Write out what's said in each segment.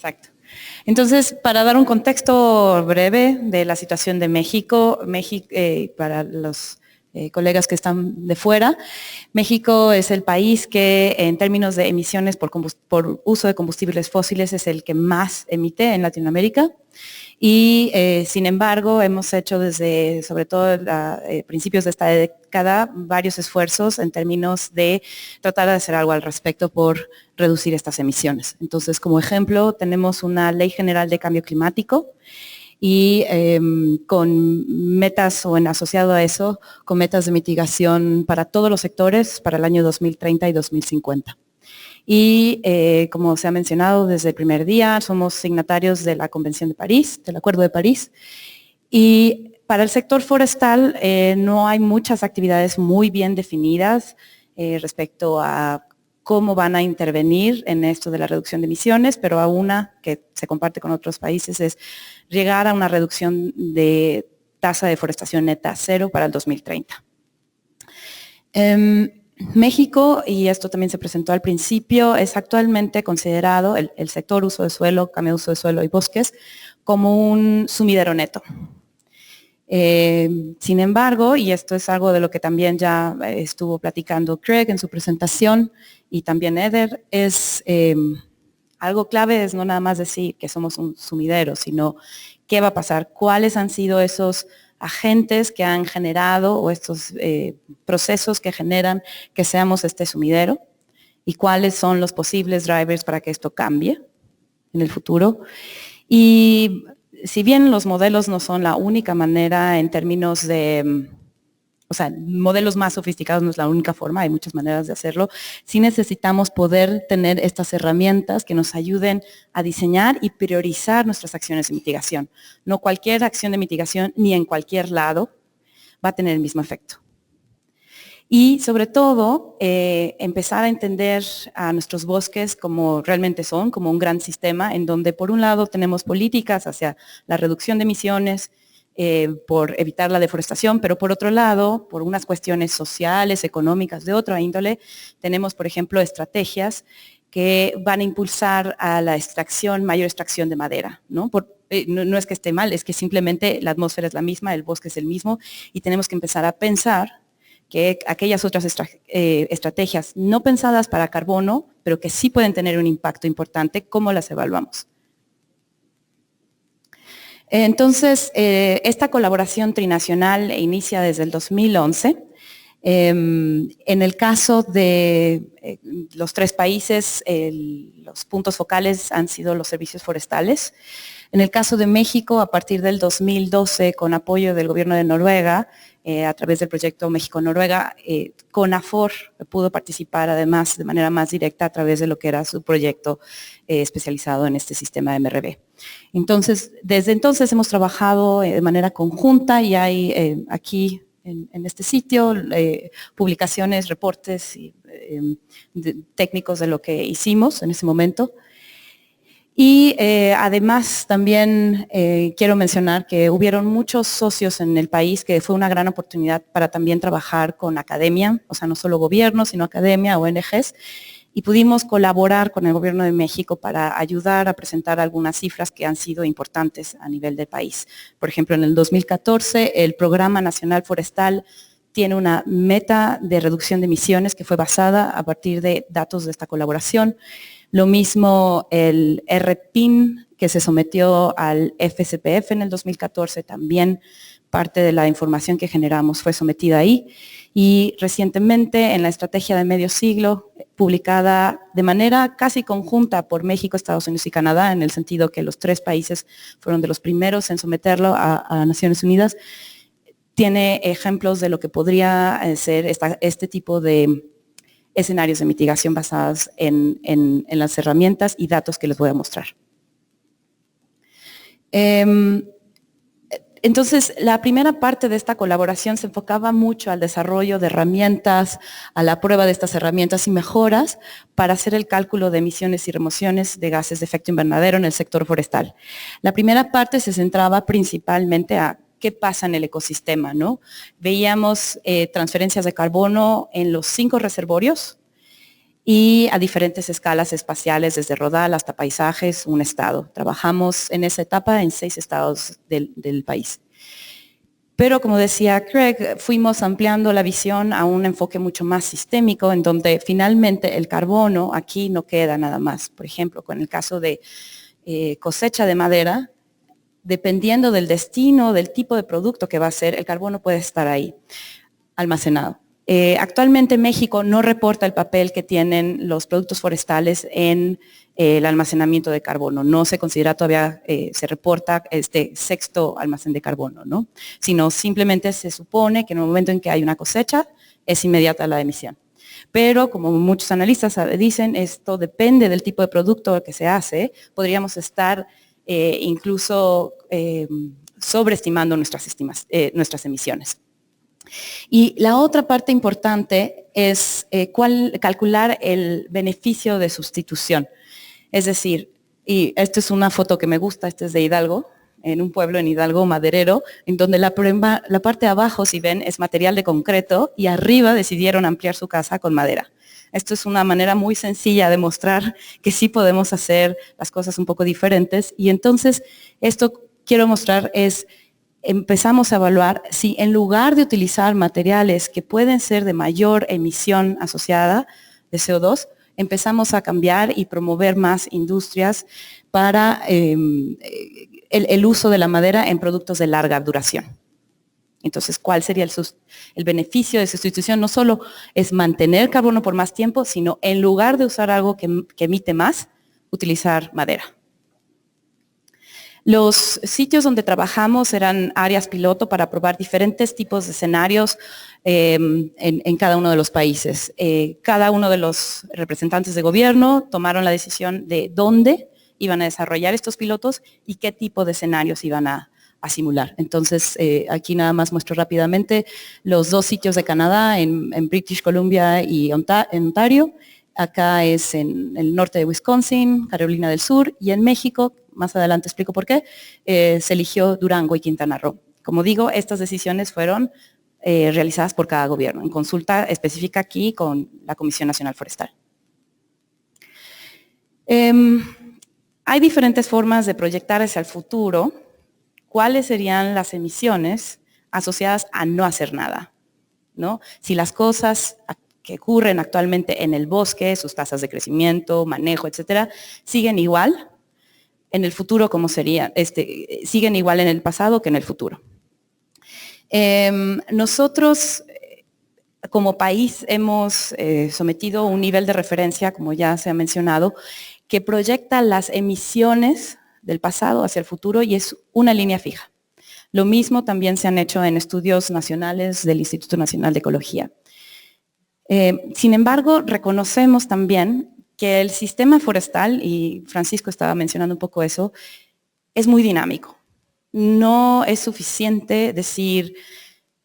Exacto. Entonces, para dar un contexto breve de la situación de México, para los colegas que están de fuera, México es el país que en términos de emisiones por uso de combustibles fósiles es el que más emite en Latinoamérica. Y sin embargo, hemos hecho desde, sobre todo principios de esta década, varios esfuerzos en términos de tratar de hacer algo al respecto por reducir estas emisiones. Entonces, como ejemplo, tenemos una Ley General de Cambio Climático y con metas, o en asociado a eso, con metas de mitigación para todos los sectores para el año 2030 y 2050. Y como se ha mencionado desde el primer día, somos signatarios de la Convención de París, del Acuerdo de París. Y para el sector forestal no hay muchas actividades muy bien definidas respecto a cómo van a intervenir en esto de la reducción de emisiones, pero a una que se comparte con otros países es llegar a una reducción de tasa de deforestación neta cero para el 2030. México, y esto también se presentó al principio, es actualmente considerado el sector uso de suelo, cambio de uso de suelo y bosques como un sumidero neto. Sin embargo, y esto es algo de lo que también ya estuvo platicando Craig en su presentación y también Eder, es algo clave es no nada más decir que somos un sumidero, sino qué va a pasar, cuáles han sido esos agentes que han generado o estos procesos que generan que seamos este sumidero y cuáles son los posibles drivers para que esto cambie en el futuro. Y si bien los modelos no son la única manera en términos de, o sea, modelos más sofisticados no es la única forma, hay muchas maneras de hacerlo, sí necesitamos poder tener estas herramientas que nos ayuden a diseñar y priorizar nuestras acciones de mitigación. No cualquier acción de mitigación ni en cualquier lado va a tener el mismo efecto. Y sobre todo, empezar a entender a nuestros bosques como realmente son, como un gran sistema en donde por un lado tenemos políticas hacia la reducción de emisiones, por evitar la deforestación, pero por otro lado, por unas cuestiones sociales, económicas, de otra índole, tenemos, por ejemplo, estrategias que van a impulsar a la extracción, mayor extracción de madera, ¿no? No es que esté mal, es que simplemente la atmósfera es la misma, el bosque es el mismo y tenemos que empezar a pensar que aquellas otras estrategias no pensadas para carbono, pero que sí pueden tener un impacto importante, ¿cómo las evaluamos? Entonces, esta colaboración trinacional inicia desde el 2011. En el caso de los tres países, los puntos focales han sido los servicios forestales. En el caso de México, a partir del 2012, con apoyo del gobierno de Noruega, a través del proyecto México-Noruega, CONAFOR pudo participar además de manera más directa a través de lo que era su proyecto especializado en este sistema de MRV. Entonces, desde entonces hemos trabajado de manera conjunta y hay aquí en este sitio publicaciones, reportes y, técnicos de lo que hicimos en ese momento. Y además también quiero mencionar que hubieron muchos socios en el país, que fue una gran oportunidad para también trabajar con academia, o sea, no solo gobierno, sino academia, ONGs, y pudimos colaborar con el gobierno de México para ayudar a presentar algunas cifras que han sido importantes a nivel del país. Por ejemplo, en el 2014, el Programa Nacional Forestal tiene una meta de reducción de emisiones que fue basada a partir de datos de esta colaboración. Lo mismo el RPIN, que se sometió al FCPF en el 2014, también parte de la información que generamos fue sometida ahí. Y recientemente en la estrategia de medio siglo, publicada de manera casi conjunta por México, Estados Unidos y Canadá, en el sentido que los tres países fueron de los primeros en someterlo a Naciones Unidas, tiene ejemplos de lo que podría ser este tipo de escenarios de mitigación basados en las herramientas y datos que les voy a mostrar. Entonces, la primera parte de esta colaboración se enfocaba mucho al desarrollo de herramientas, a la prueba de estas herramientas y mejoras para hacer el cálculo de emisiones y remociones de gases de efecto invernadero en el sector forestal. La primera parte se centraba principalmente a qué pasa en el ecosistema, ¿no? Veíamos transferencias de carbono en los 5 reservorios y a diferentes escalas espaciales, desde rodal hasta paisajes, un estado. Trabajamos en esa etapa en 6 estados del país. Pero como decía Craig, fuimos ampliando la visión a un enfoque mucho más sistémico, en donde finalmente el carbono aquí no queda nada más. Por ejemplo, con el caso de cosecha de madera, dependiendo del destino, del tipo de producto que va a ser, el carbono puede estar ahí, almacenado. Actualmente México no reporta el papel que tienen los productos forestales en el almacenamiento de carbono. No se considera todavía, se reporta este sexto almacén de carbono, ¿no? Sino simplemente se supone que en el momento en que hay una cosecha es inmediata la emisión. Pero como muchos analistas dicen, esto depende del tipo de producto que se hace. Podríamos estar incluso sobreestimando nuestras emisiones. Y la otra parte importante es calcular el beneficio de sustitución. Es decir, y esta es una foto que me gusta, esta es de Hidalgo, en un pueblo en Hidalgo, Maderero, en donde la parte de abajo, si ven, es material de concreto y arriba decidieron ampliar su casa con madera. Esto es una manera muy sencilla de mostrar que sí podemos hacer las cosas un poco diferentes, y entonces esto quiero mostrar es, empezamos a evaluar si en lugar de utilizar materiales que pueden ser de mayor emisión asociada de CO2, empezamos a cambiar y promover más industrias para el uso de la madera en productos de larga duración. Entonces, ¿cuál sería el beneficio de sustitución? No solo es mantener carbono por más tiempo, sino en lugar de usar algo que emite más, utilizar madera. Los sitios donde trabajamos eran áreas piloto para probar diferentes tipos de escenarios en cada uno de los países. Cada uno de los representantes de gobierno tomaron la decisión de dónde iban a desarrollar estos pilotos y qué tipo de escenarios iban a simular. Entonces, aquí nada más muestro rápidamente los 2 sitios de Canadá, en British Columbia y en Ontario. Acá es en el norte de Wisconsin, Carolina del Sur, y en México, más adelante explico por qué, se eligió Durango y Quintana Roo. Como digo, estas decisiones fueron realizadas por cada gobierno, en consulta específica aquí con la Comisión Nacional Forestal. Hay diferentes formas de proyectar hacia el futuro cuáles serían las emisiones asociadas a no hacer nada, ¿no? Si las cosas que ocurren actualmente en el bosque, sus tasas de crecimiento, manejo, etcétera, siguen igual, en el futuro, ¿cómo sería? Siguen igual en el pasado que en el futuro. Nosotros, como país, hemos sometido un nivel de referencia, como ya se ha mencionado, que proyecta las emisiones del pasado hacia el futuro y es una línea fija. Lo mismo también se han hecho en estudios nacionales del Instituto Nacional de Ecología. Sin embargo, reconocemos también que el sistema forestal, y Francisco estaba mencionando un poco eso, es muy dinámico. No es suficiente decir,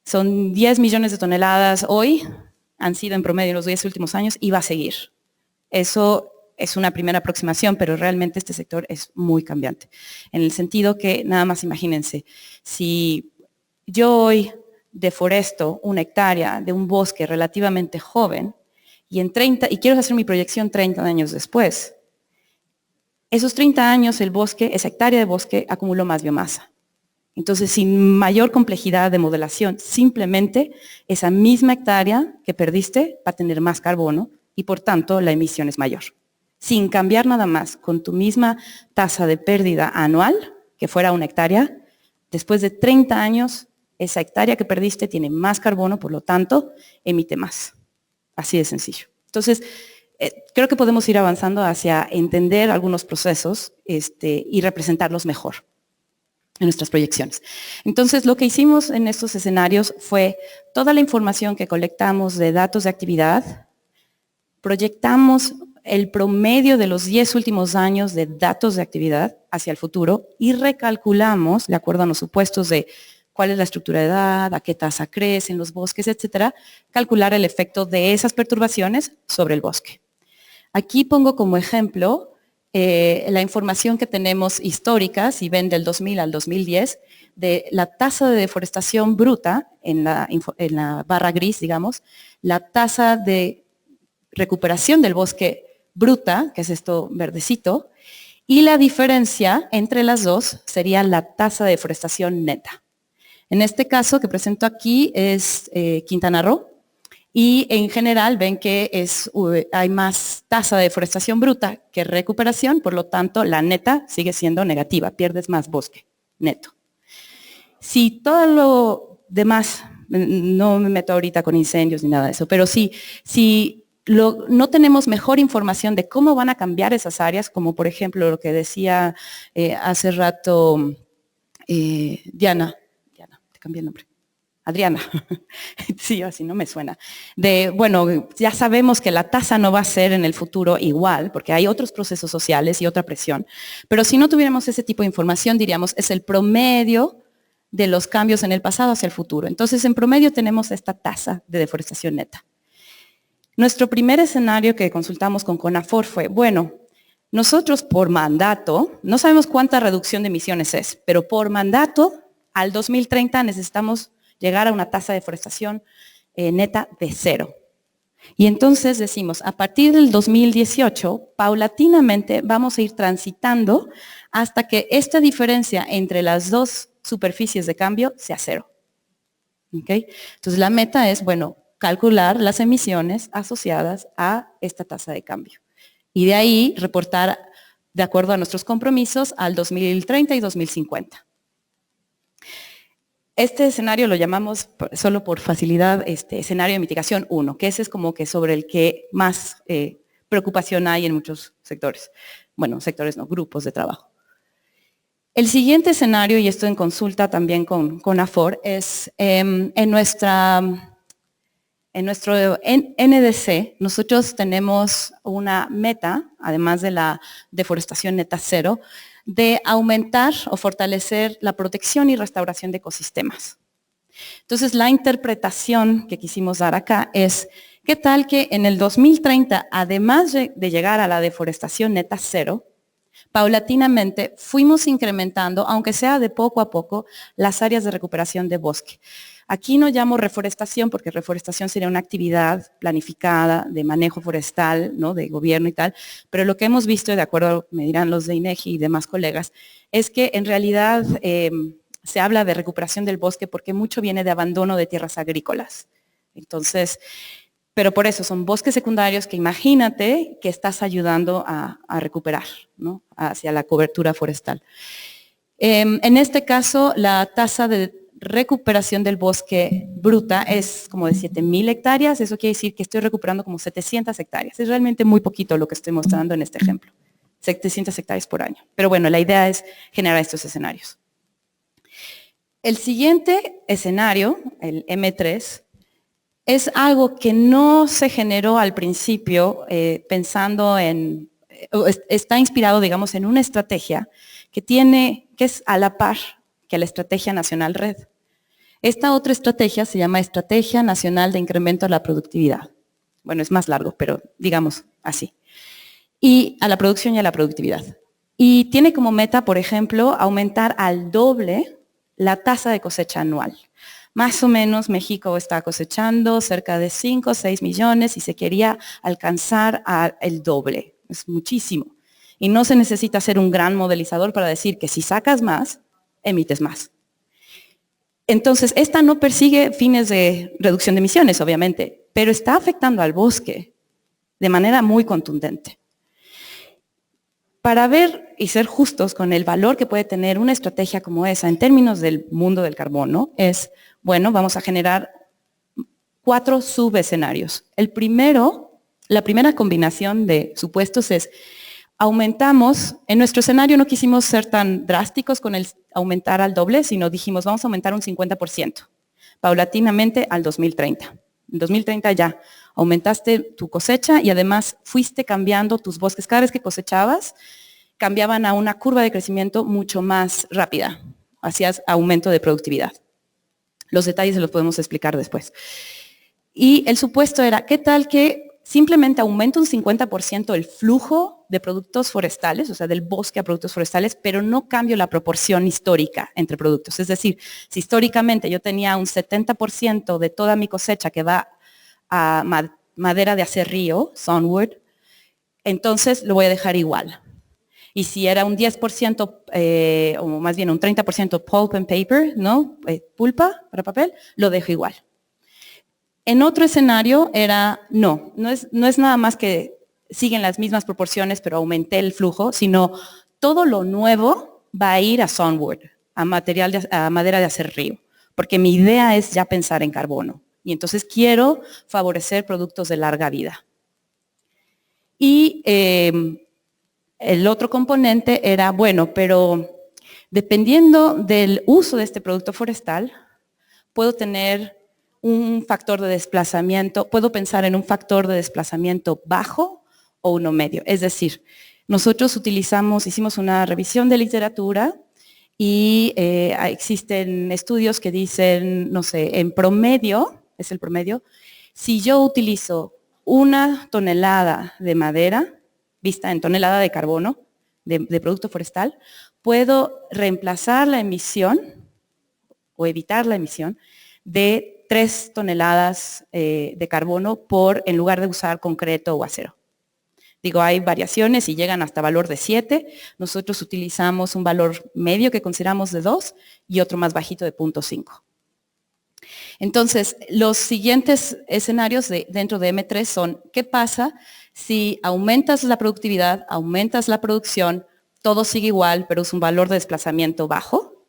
son 10 millones de toneladas hoy, han sido en promedio los 10 últimos años y va a seguir. Eso es una primera aproximación, pero realmente este sector es muy cambiante. En el sentido que, nada más imagínense, si yo hoy deforesto una hectárea de un bosque relativamente joven y quiero hacer mi proyección 30 años después, esos 30 años esa hectárea de bosque acumuló más biomasa. Entonces, sin mayor complejidad de modelación, simplemente esa misma hectárea que perdiste va a tener más carbono y por tanto la emisión es mayor. Sin cambiar nada más, con tu misma tasa de pérdida anual, que fuera una hectárea, después de 30 años, esa hectárea que perdiste tiene más carbono, por lo tanto, emite más. Así de sencillo. Entonces, creo que podemos ir avanzando hacia entender algunos procesos y representarlos mejor en nuestras proyecciones. Entonces, lo que hicimos en estos escenarios fue toda la información que colectamos de datos de actividad, proyectamos el promedio de los 10 últimos años de datos de actividad hacia el futuro y recalculamos, de acuerdo a los supuestos de cuál es la estructura de edad, a qué tasa crecen los bosques, etcétera, calcular el efecto de esas perturbaciones sobre el bosque. Aquí pongo como ejemplo la información que tenemos histórica, si ven del 2000 al 2010, de la tasa de deforestación bruta, en la barra gris, digamos, la tasa de recuperación del bosque bruta, que es esto verdecito, y la diferencia entre las dos sería la tasa de deforestación neta. En este caso que presento aquí es Quintana Roo, y en general ven que hay más tasa de deforestación bruta que recuperación, por lo tanto la neta sigue siendo negativa, pierdes más bosque neto. Si todo lo demás, no me meto ahorita con incendios ni nada de eso, pero si no tenemos mejor información de cómo van a cambiar esas áreas, como por ejemplo lo que decía hace rato Diana, te cambié el nombre. Adriana, sí, así no me suena, bueno, ya sabemos que la tasa no va a ser en el futuro igual, porque hay otros procesos sociales y otra presión, pero si no tuviéramos ese tipo de información, diríamos, es el promedio de los cambios en el pasado hacia el futuro. Entonces, en promedio tenemos esta tasa de deforestación neta. Nuestro primer escenario que consultamos con CONAFOR fue, bueno, nosotros por mandato, no sabemos cuánta reducción de emisiones es, pero por mandato, al 2030 necesitamos llegar a una tasa de deforestación neta de 0. Y entonces decimos, a partir del 2018, paulatinamente vamos a ir transitando hasta que esta diferencia entre las dos superficies de cambio sea 0. ¿Okay? Entonces la meta es, bueno, calcular las emisiones asociadas a esta tasa de cambio. Y de ahí reportar de acuerdo a nuestros compromisos al 2030 y 2050. Este escenario lo llamamos, solo por facilidad, escenario de mitigación 1, que ese es como que sobre el que más preocupación hay en muchos sectores. Bueno, sectores no, grupos de trabajo. El siguiente escenario, y esto en consulta también con CONAFOR, es en nuestro NDC, nosotros tenemos una meta, además de la deforestación neta 0, de aumentar o fortalecer la protección y restauración de ecosistemas. Entonces, la interpretación que quisimos dar acá es, ¿qué tal que en el 2030, además de llegar a la deforestación neta 0, paulatinamente fuimos incrementando, aunque sea de poco a poco, las áreas de recuperación de bosque? Aquí no llamo reforestación porque reforestación sería una actividad planificada de manejo forestal, ¿no? De gobierno y tal, pero lo que hemos visto, de acuerdo, me dirán los de INEGI y demás colegas, es que en realidad se habla de recuperación del bosque porque mucho viene de abandono de tierras agrícolas. Entonces, pero por eso son bosques secundarios que imagínate que estás ayudando a recuperar, ¿no? Hacia la cobertura forestal. En este caso, la tasa de recuperación del bosque bruta es como de 7,000 hectáreas, eso quiere decir que estoy recuperando como 700 hectáreas. Es realmente muy poquito lo que estoy mostrando en este ejemplo, 700 hectáreas por año. Pero bueno, la idea es generar estos escenarios. El siguiente escenario, el M3, es algo que no se generó al principio pensando en, está inspirado, digamos, en una estrategia que es a la par que la Estrategia Nacional Red. Esta otra estrategia se llama Estrategia Nacional de Incremento a la Productividad. Bueno, es más largo, pero digamos así. Y a la producción y a la productividad. Y tiene como meta, por ejemplo, aumentar al doble la tasa de cosecha anual. Más o menos México está cosechando cerca de 5 o 6 millones y se quería alcanzar el doble. Es muchísimo. Y no se necesita ser un gran modelizador para decir que si sacas más, emites más. Entonces, esta no persigue fines de reducción de emisiones, obviamente, pero está afectando al bosque de manera muy contundente. Para ver y ser justos con el valor que puede tener una estrategia como esa en términos del mundo del carbono, es, bueno, vamos a generar 4 subescenarios. El primero, la primera combinación de supuestos es, aumentamos, en nuestro escenario no quisimos ser tan drásticos con el aumentar al doble, sino dijimos vamos a aumentar un 50%, paulatinamente al 2030. En 2030 ya aumentaste tu cosecha y además fuiste cambiando tus bosques. Cada vez que cosechabas, cambiaban a una curva de crecimiento mucho más rápida, hacías aumento de productividad. Los detalles se los podemos explicar después. Y el supuesto era, ¿qué tal que simplemente aumenta un 50% el flujo de productos forestales, o sea, del bosque a productos forestales, pero no cambio la proporción histórica entre productos? Es decir, si históricamente yo tenía un 70% de toda mi cosecha que va a madera de acerrío, Sawnwood, entonces lo voy a dejar igual. Y si era un 10%, o más bien un 30% pulp and paper, ¿no? Pulpa para papel, lo dejo igual. En otro escenario era, no es nada más que siguen las mismas proporciones, pero aumenté el flujo, sino todo lo nuevo va a ir a Sawnwood, a madera de acerrío, porque mi idea es ya pensar en carbono. Y entonces quiero favorecer productos de larga vida. Y el otro componente era, bueno, pero dependiendo del uso de este producto forestal, puedo tener un factor de desplazamiento, puedo pensar en un factor de desplazamiento bajo o uno medio. Es decir, nosotros hicimos una revisión de literatura y existen estudios que dicen, no sé, en promedio, es el promedio, si yo utilizo 1 tonelada de madera, vista en tonelada de carbono, de producto forestal, puedo reemplazar la emisión o evitar la emisión de 3 toneladas de carbono en lugar de usar concreto o acero. Digo, hay variaciones y llegan hasta valor de 7. Nosotros utilizamos un valor medio que consideramos de 2 y otro más bajito de 0.5. Entonces, los siguientes escenarios dentro de M3 son, ¿qué pasa si aumentas la productividad, aumentas la producción, todo sigue igual, pero es un valor de desplazamiento bajo?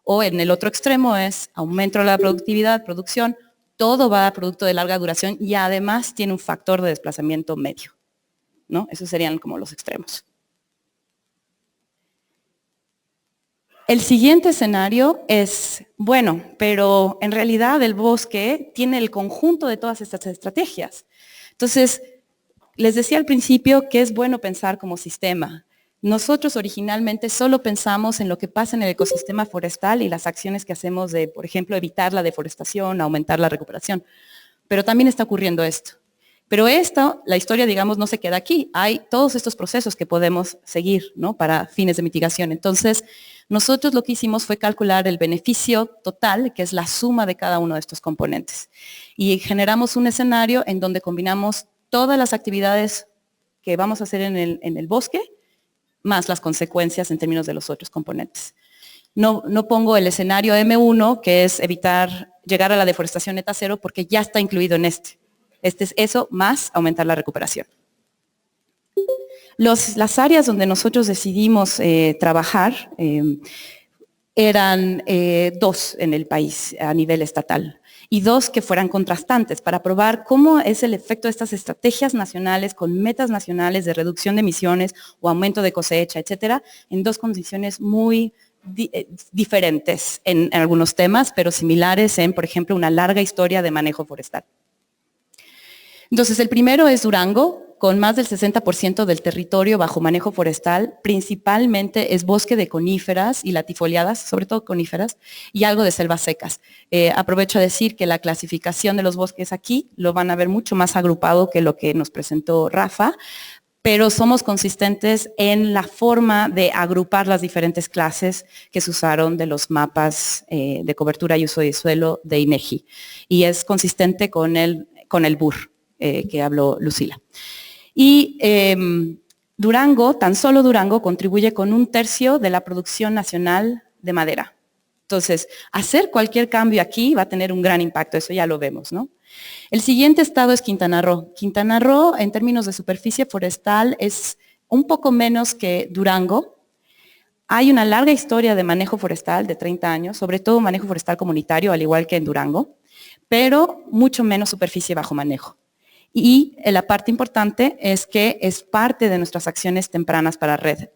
O en el otro extremo es, aumento la productividad, producción, todo va a producto de larga duración y además tiene un factor de desplazamiento medio, ¿no? Esos serían como los extremos. El siguiente escenario es, bueno, pero en realidad el bosque tiene el conjunto de todas estas estrategias. Entonces, les decía al principio que es bueno pensar como sistema. Nosotros originalmente solo pensamos en lo que pasa en el ecosistema forestal y las acciones que hacemos de, por ejemplo, evitar la deforestación, aumentar la recuperación. Pero también está ocurriendo esto. Pero la historia, digamos, no se queda aquí. Hay todos estos procesos que podemos seguir, ¿no? Para fines de mitigación. Entonces, nosotros lo que hicimos fue calcular el beneficio total, que es la suma de cada uno de estos componentes. Y generamos un escenario en donde combinamos todas las actividades que vamos a hacer en el bosque, más las consecuencias en términos de los otros componentes. No pongo el escenario M1, que es evitar llegar a la deforestación neta cero, porque ya está incluido en este. Este es eso más aumentar la recuperación. Las áreas donde nosotros decidimos trabajar eran 2 en el país a nivel estatal y 2 que fueran contrastantes para probar cómo es el efecto de estas estrategias nacionales con metas nacionales de reducción de emisiones o aumento de cosecha, etcétera, en 2 condiciones muy diferentes en algunos temas, pero similares en, por ejemplo, una larga historia de manejo forestal. Entonces, el primero es Durango, con más del 60% del territorio bajo manejo forestal, principalmente es bosque de coníferas y latifoliadas, sobre todo coníferas, y algo de selvas secas. Aprovecho a decir que la clasificación de los bosques aquí lo van a ver mucho más agrupado que lo que nos presentó Rafa, pero somos consistentes en la forma de agrupar las diferentes clases que se usaron de los mapas de cobertura y uso de suelo de INEGI, y es consistente con el BUR. Que habló Lucila. Y Durango, tan solo Durango, contribuye con 1/3 de la producción nacional de madera. Entonces, hacer cualquier cambio aquí va a tener un gran impacto, eso ya lo vemos, ¿no? El siguiente estado es Quintana Roo. Quintana Roo, en términos de superficie forestal, es un poco menos que Durango. Hay una larga historia de manejo forestal de 30 años, sobre todo manejo forestal comunitario, al igual que en Durango, pero mucho menos superficie bajo manejo. Y la parte importante es que es parte de nuestras acciones tempranas para red.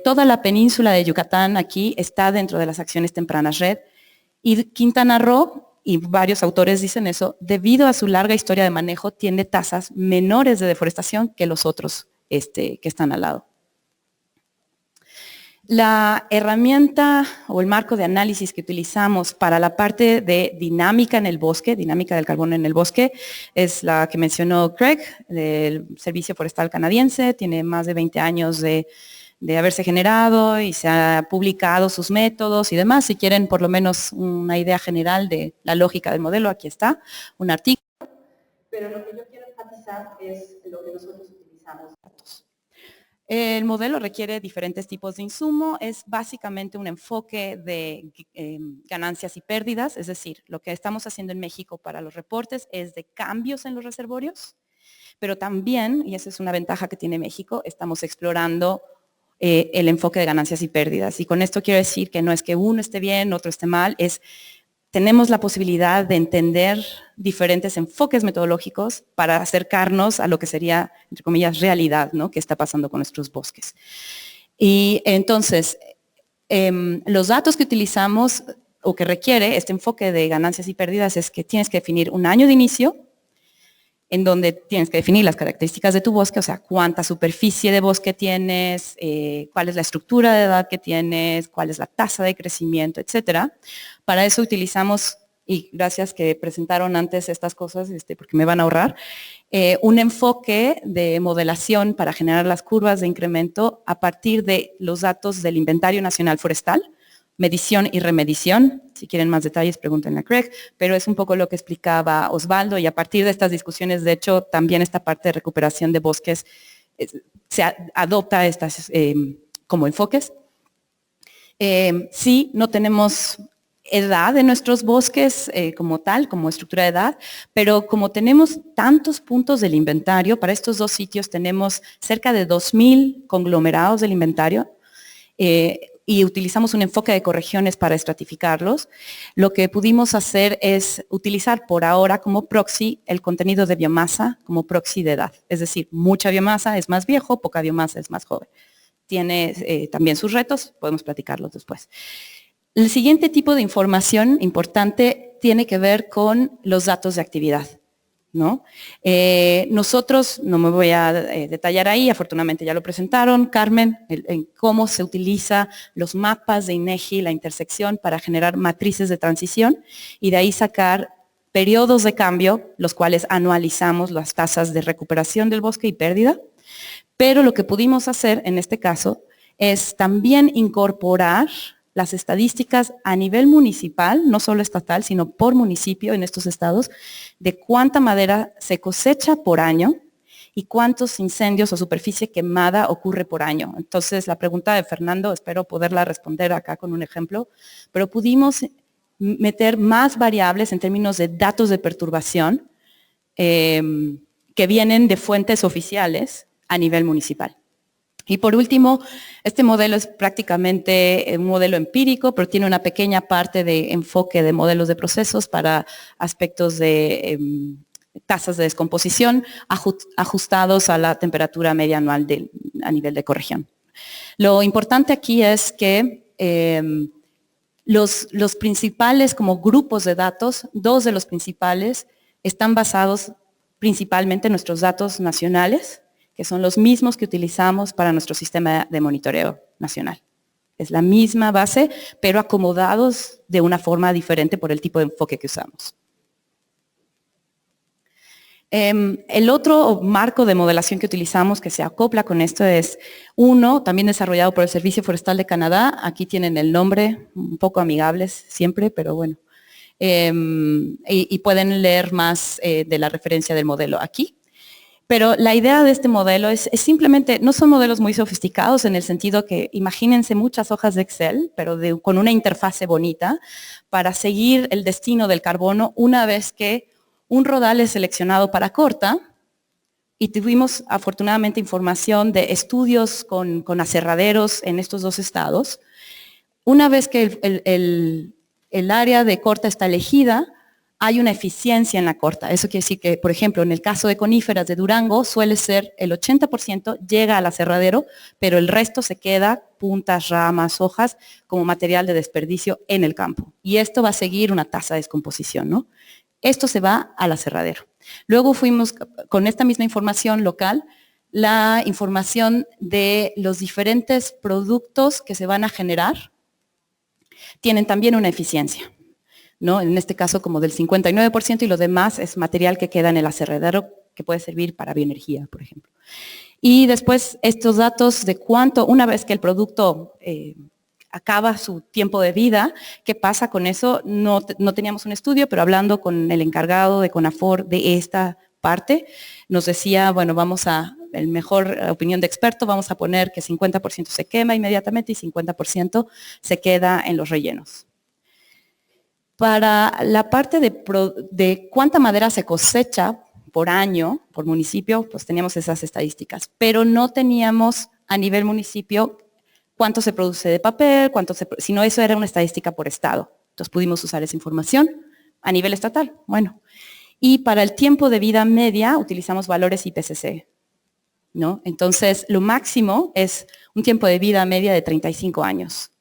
Toda la península de Yucatán aquí está dentro de las acciones tempranas red. Y Quintana Roo, y varios autores dicen eso, debido a su larga historia de manejo, tiene tasas menores de deforestación que los otros que están al lado. La herramienta o el marco de análisis que utilizamos para la parte de dinámica en el bosque, dinámica del carbono en el bosque, es la que mencionó Craig, del Servicio Forestal Canadiense, tiene más de 20 años de haberse generado y se ha publicado sus métodos y demás. Si quieren por lo menos una idea general de la lógica del modelo, aquí está un artículo. pero lo que yo quiero enfatizar es lo que nosotros utilizamos. El modelo requiere diferentes tipos de insumo, es básicamente un enfoque de ganancias y pérdidas, es decir, lo que estamos haciendo en México para los reportes es de cambios en los reservorios, pero también, y esa es una ventaja que tiene México, estamos explorando el enfoque de ganancias y pérdidas. Y con esto quiero decir que no es que uno esté bien, otro esté mal, tenemos la posibilidad de entender diferentes enfoques metodológicos para acercarnos a lo que sería, entre comillas, realidad, ¿no? ¿Qué está pasando con nuestros bosques? Y entonces, los datos que utilizamos o que requiere este enfoque de ganancias y pérdidas es que tienes que definir un año de inicio, en donde tienes que definir las características de tu bosque, o sea, cuánta superficie de bosque tienes, cuál es la estructura de edad que tienes, cuál es la tasa de crecimiento, etcétera. Para eso utilizamos, y gracias que presentaron antes estas cosas, porque me van a ahorrar, un enfoque de modelación para generar las curvas de incremento a partir de los datos del Inventario Nacional Forestal, medición y remedición. Si quieren más detalles, pregúntenle a Craig, pero es un poco lo que explicaba Osvaldo y a partir de estas discusiones, de hecho, también esta parte de recuperación de bosques se adopta estas como enfoques. Sí, no tenemos edad de nuestros bosques como tal, como estructura de edad, pero como tenemos tantos puntos del inventario, para estos dos sitios tenemos cerca de 2,000 conglomerados del inventario, y utilizamos un enfoque de corregiones para estratificarlos. Lo que pudimos hacer es utilizar por ahora como proxy el contenido de biomasa como proxy de edad. Es decir, mucha biomasa es más viejo, poca biomasa es más joven. Tiene también sus retos, podemos platicarlos después. El siguiente tipo de información importante tiene que ver con los datos de actividad, ¿no? Nosotros, no me voy a detallar ahí, afortunadamente ya lo presentaron, Carmen, en cómo se utiliza los mapas de INEGI, la intersección, para generar matrices de transición y de ahí sacar periodos de cambio, los cuales anualizamos las tasas de recuperación del bosque y pérdida. Pero lo que pudimos hacer en este caso es también incorporar las estadísticas a nivel municipal, no solo estatal, sino por municipio en estos estados, de cuánta madera se cosecha por año y cuántos incendios o superficie quemada ocurre por año. Entonces, la pregunta de Fernando, espero poderla responder acá con un ejemplo, pero pudimos meter más variables en términos de datos de perturbación que vienen de fuentes oficiales a nivel municipal. Y por último, este modelo es prácticamente un modelo empírico, pero tiene una pequeña parte de enfoque de modelos de procesos para aspectos de tasas de descomposición ajustados a la temperatura media anual a nivel de ecorregión. Lo importante aquí es que los principales como grupos de datos, dos de los principales, están basados principalmente en nuestros datos nacionales, que son los mismos que utilizamos para nuestro sistema de monitoreo nacional. Es la misma base, pero acomodados de una forma diferente por el tipo de enfoque que usamos. El otro marco de modelación que utilizamos que se acopla con esto es uno, también desarrollado por el Servicio Forestal de Canadá. Aquí tienen el nombre, un poco amigables siempre, pero bueno. Y pueden leer más de la referencia del modelo aquí. Pero la idea de este modelo es simplemente, no son modelos muy sofisticados en el sentido que imagínense muchas hojas de Excel, pero con una interfase bonita para seguir el destino del carbono una vez que un rodal es seleccionado para corta y tuvimos afortunadamente información de estudios con aserraderos en estos dos estados. Una vez que el área de corta está elegida, hay una eficiencia en la corta. Eso quiere decir que, por ejemplo, en el caso de coníferas de Durango, suele ser el 80% llega al aserradero, pero el resto se queda, puntas, ramas, hojas, como material de desperdicio en el campo. Y esto va a seguir una tasa de descomposición, ¿no? Esto se va al aserradero. Luego fuimos con esta misma información local, la información de los diferentes productos que se van a generar, tienen también una eficiencia, ¿no? En este caso como del 59% y lo demás es material que queda en el aserradero que puede servir para bioenergía, por ejemplo. Y después estos datos de cuánto, una vez que el producto acaba su tiempo de vida, ¿qué pasa con eso? No teníamos un estudio, pero hablando con el encargado de CONAFOR de esta parte, nos decía, bueno, el mejor opinión de experto, vamos a poner que 50% se quema inmediatamente y 50% se queda en los rellenos. Para la parte de cuánta madera se cosecha por año, por municipio, pues teníamos esas estadísticas, pero no teníamos a nivel municipio cuánto se produce de papel, sino eso era una estadística por estado. Entonces pudimos usar esa información a nivel estatal. Bueno, y para el tiempo de vida media utilizamos valores IPCC, ¿no? Entonces, lo máximo es un tiempo de vida media de 35 años.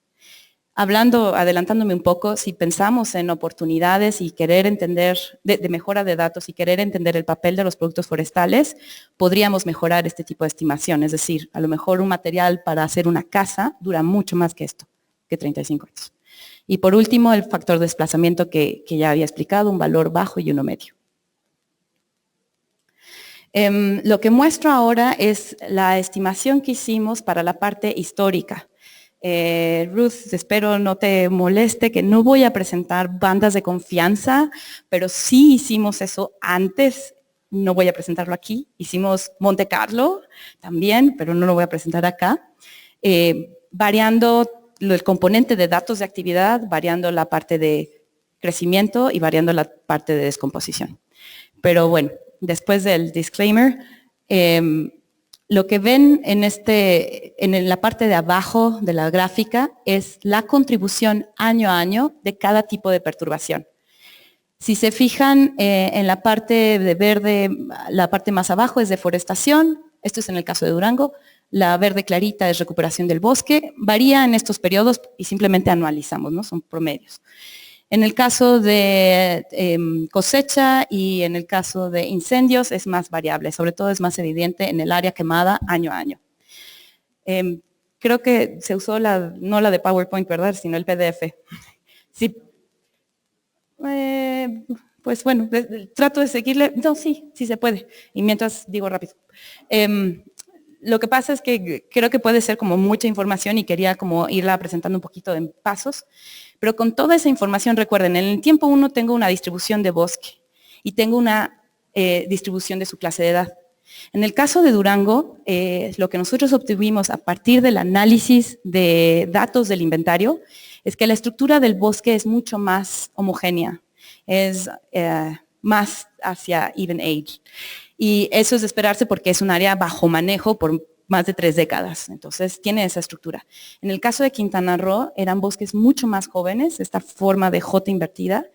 Adelantándome un poco, si pensamos en oportunidades y querer entender, de mejora de datos y querer entender el papel de los productos forestales, podríamos mejorar este tipo de estimación. Es decir, a lo mejor un material para hacer una casa dura mucho más que esto, que 35 años. Y por último, el factor de desplazamiento que ya había explicado, un valor bajo y uno medio. Lo que muestro ahora es la estimación que hicimos para la parte histórica. Ruth, espero no te moleste que no voy a presentar bandas de confianza, pero sí hicimos eso antes, no voy a presentarlo aquí. Hicimos Monte Carlo también, pero no lo voy a presentar acá. Variando el componente de datos de actividad, variando la parte de crecimiento y variando la parte de descomposición. Pero bueno, después del disclaimer, lo que ven en la parte de abajo de la gráfica es la contribución año a año de cada tipo de perturbación. Si se fijan en la parte de verde, la parte más abajo es deforestación, esto es en el caso de Durango, la verde clarita es recuperación del bosque, varía en estos periodos y simplemente anualizamos, ¿no? Son promedios. En el caso de cosecha y en el caso de incendios es más variable, sobre todo es más evidente en el área quemada año a año. Creo que se usó no la de PowerPoint, ¿verdad? Sino el PDF. Sí. Pues bueno, trato de seguirle. No, sí se puede. Y mientras digo rápido. Lo que pasa es que creo que puede ser como mucha información y quería como irla presentando un poquito en pasos. Pero con toda esa información, recuerden, en el tiempo 1 tengo una distribución de bosque y tengo una distribución de su clase de edad. En el caso de Durango, lo que nosotros obtuvimos a partir del análisis de datos del inventario es que la estructura del bosque es mucho más homogénea, es más hacia even age. Y eso es de esperarse porque es un área bajo manejo por más de 3 décadas, entonces tiene esa estructura. En el caso de Quintana Roo, eran bosques mucho más jóvenes, esta forma de J invertida,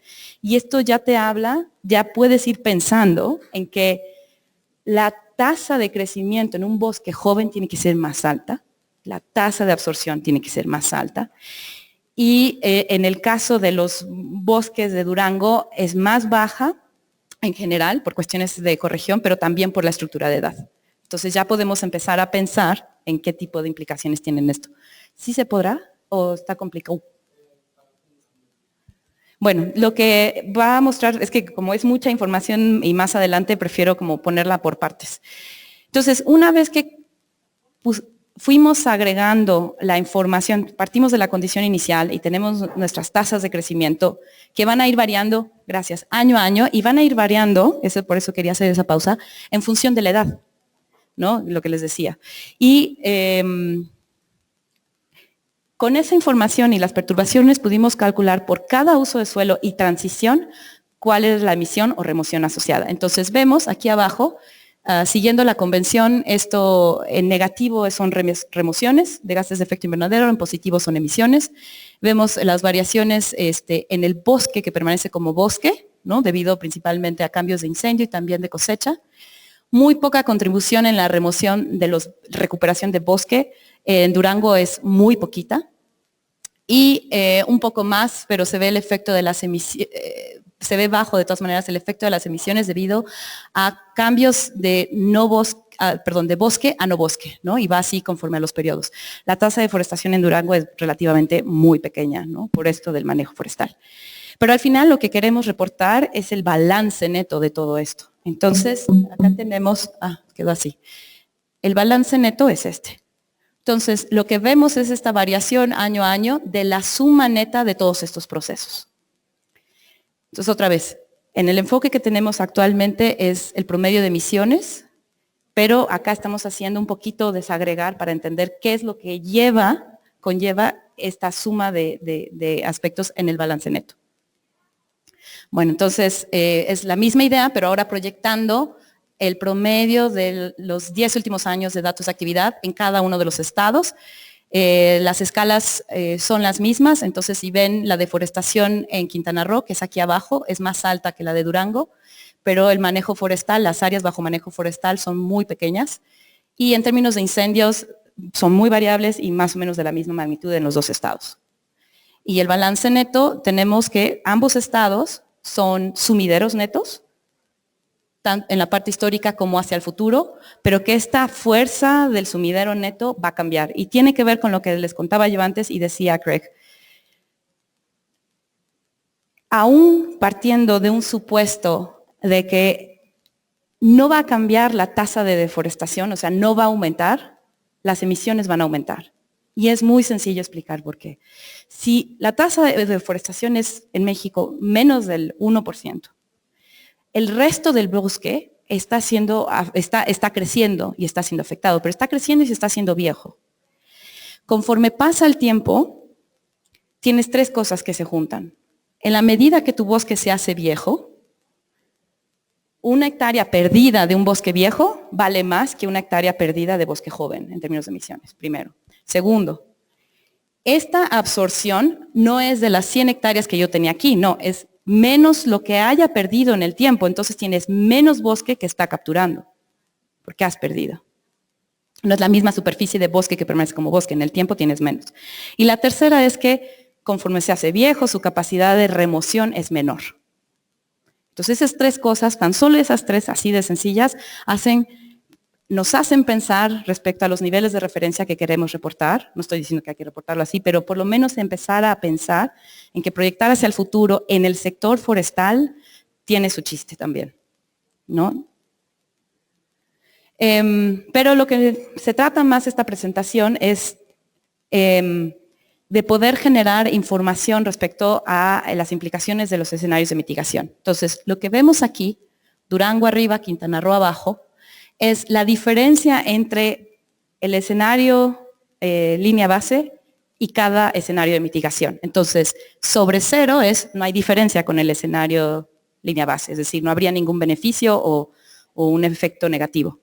y esto ya te habla, ya puedes ir pensando en que la tasa de crecimiento en un bosque joven tiene que ser más alta, la tasa de absorción tiene que ser más alta, y en el caso de los bosques de Durango es más baja en general por cuestiones de ecorregión, pero también por la estructura de edad. Entonces ya podemos empezar a pensar en qué tipo de implicaciones tienen esto. ¿Sí se podrá o está complicado? Bueno, lo que va a mostrar es que como es mucha información y más adelante prefiero como ponerla por partes. Entonces, una vez que fuimos agregando la información, partimos de la condición inicial y tenemos nuestras tasas de crecimiento que van a ir variando, gracias, año a año, y van a ir variando, por eso quería hacer esa pausa, en función de la edad, ¿no? Lo que les decía. Y con esa información y las perturbaciones pudimos calcular por cada uso de suelo y transición cuál es la emisión o remoción asociada. Entonces vemos aquí abajo, siguiendo la convención, esto en negativo son remociones de gases de efecto invernadero, en positivo son emisiones. Vemos las variaciones en el bosque que permanece como bosque, ¿no? Debido principalmente a cambios de incendio y también de cosecha. Muy poca contribución en la remoción de recuperación de bosque. En Durango es muy poquita. Y un poco más, pero se ve el efecto de las emisiones, se ve bajo de todas maneras el efecto de las emisiones debido a cambios de de bosque a no bosque, ¿no? Y va así conforme a los periodos. La tasa de deforestación en Durango es relativamente muy pequeña, ¿no? Por esto del manejo forestal. Pero al final lo que queremos reportar es el balance neto de todo esto. Entonces, acá tenemos, quedó así. El balance neto es este. Entonces, lo que vemos es esta variación año a año de la suma neta de todos estos procesos. Entonces, otra vez, En el enfoque que tenemos actualmente es el promedio de emisiones, pero acá estamos haciendo un poquito desagregar para entender qué es lo que conlleva esta suma de aspectos en el balance neto. Bueno, entonces es la misma idea, pero ahora proyectando el promedio de los 10 últimos años de datos de actividad en cada uno de los estados. Las escalas son las mismas, entonces si ven la deforestación en Quintana Roo, que es aquí abajo, es más alta que la de Durango, pero el manejo forestal, las áreas bajo manejo forestal son muy pequeñas y en términos de incendios son muy variables y más o menos de la misma magnitud en los dos estados. Y el balance neto, tenemos que ambos estados son sumideros netos, tanto en la parte histórica como hacia el futuro, pero que esta fuerza del sumidero neto va a cambiar. Y tiene que ver con lo que les contaba yo antes y decía Craig. Aún partiendo de un supuesto de que no va a cambiar la tasa de deforestación, o sea, no va a aumentar, las emisiones van a aumentar. Y es muy sencillo explicar por qué. Si la tasa de deforestación es en México menos del 1%, el resto del bosque está creciendo y está siendo afectado, pero está creciendo y se está haciendo viejo. Conforme pasa el tiempo, tienes tres cosas que se juntan. En la medida que tu bosque se hace viejo, una hectárea perdida de un bosque viejo vale más que una hectárea perdida de bosque joven en términos de emisiones, primero. Segundo, esta absorción no es de las 100 hectáreas que yo tenía aquí, no, es menos lo que haya perdido en el tiempo, entonces tienes menos bosque que está capturando, porque has perdido. No es la misma superficie de bosque que permanece como bosque, en el tiempo tienes menos. Y la tercera es que conforme se hace viejo, su capacidad de remoción es menor. Entonces esas tres cosas, tan solo esas tres así de sencillas, nos hacen pensar respecto a los niveles de referencia que queremos reportar. No estoy diciendo que hay que reportarlo así, pero por lo menos empezar a pensar en que proyectar hacia el futuro en el sector forestal tiene su chiste también, ¿no? Pero lo que se trata más esta presentación es de poder generar información respecto a las implicaciones de los escenarios de mitigación. Entonces, lo que vemos aquí, Durango arriba, Quintana Roo abajo, es la diferencia entre el escenario línea base y cada escenario de mitigación. Entonces, sobre cero no hay diferencia con el escenario línea base, es decir, no habría ningún beneficio o un efecto negativo.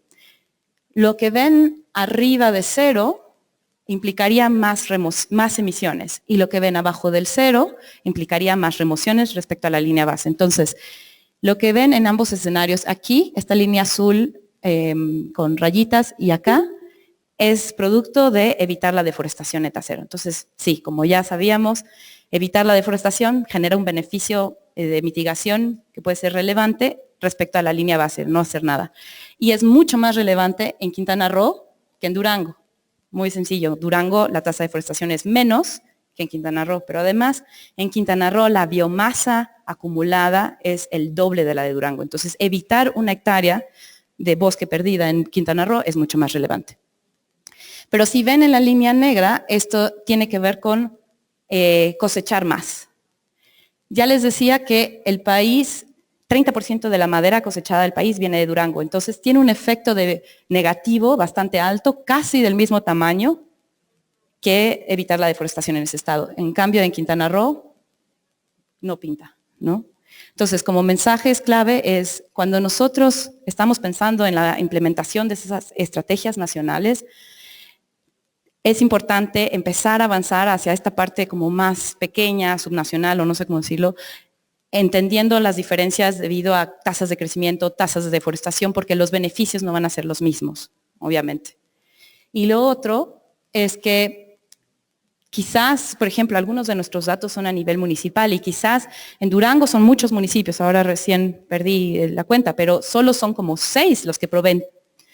Lo que ven arriba de cero implicaría más emisiones y lo que ven abajo del cero implicaría más remociones respecto a la línea base. Entonces, lo que ven en ambos escenarios aquí, esta línea azul con rayitas y acá, es producto de evitar la deforestación neta cero. Entonces, sí, como ya sabíamos, evitar la deforestación genera un beneficio de mitigación que puede ser relevante respecto a la línea base, no hacer nada. Y es mucho más relevante en Quintana Roo que en Durango. Muy sencillo, Durango la tasa de deforestación es menos que en Quintana Roo, pero además en Quintana Roo la biomasa acumulada es el doble de la de Durango. Entonces, evitar una hectárea de bosque perdida en Quintana Roo es mucho más relevante. Pero si ven en la línea negra, esto tiene que ver con cosechar más. Ya les decía que el país, 30% de la madera cosechada del país viene de Durango, entonces tiene un efecto negativo bastante alto, casi del mismo tamaño que evitar la deforestación en ese estado. En cambio, en Quintana Roo, no pinta, ¿no? Entonces, como mensajes clave es, cuando nosotros estamos pensando en la implementación de esas estrategias nacionales, es importante empezar a avanzar hacia esta parte como más pequeña, subnacional o no sé cómo decirlo, entendiendo las diferencias debido a tasas de crecimiento, tasas de deforestación, porque los beneficios no van a ser los mismos, obviamente. Y lo otro es que quizás, por ejemplo, algunos de nuestros datos son a nivel municipal y quizás en Durango son muchos municipios, ahora recién perdí la cuenta, pero solo son como 6 los que proveen.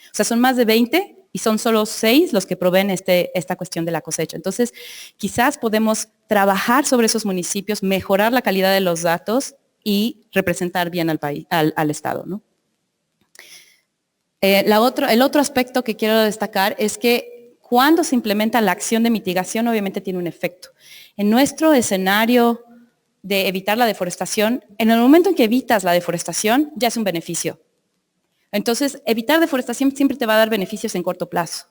O sea, son más de 20 y son solo 6 los que proveen esta cuestión de la cosecha. Entonces, quizás podemos trabajar sobre esos municipios, mejorar la calidad de los datos y representar bien al país, al Estado, ¿no? El otro aspecto que quiero destacar es que cuando se implementa la acción de mitigación, obviamente tiene un efecto. En nuestro escenario de evitar la deforestación, en el momento en que evitas la deforestación, ya es un beneficio. Entonces, evitar deforestación siempre te va a dar beneficios en corto plazo.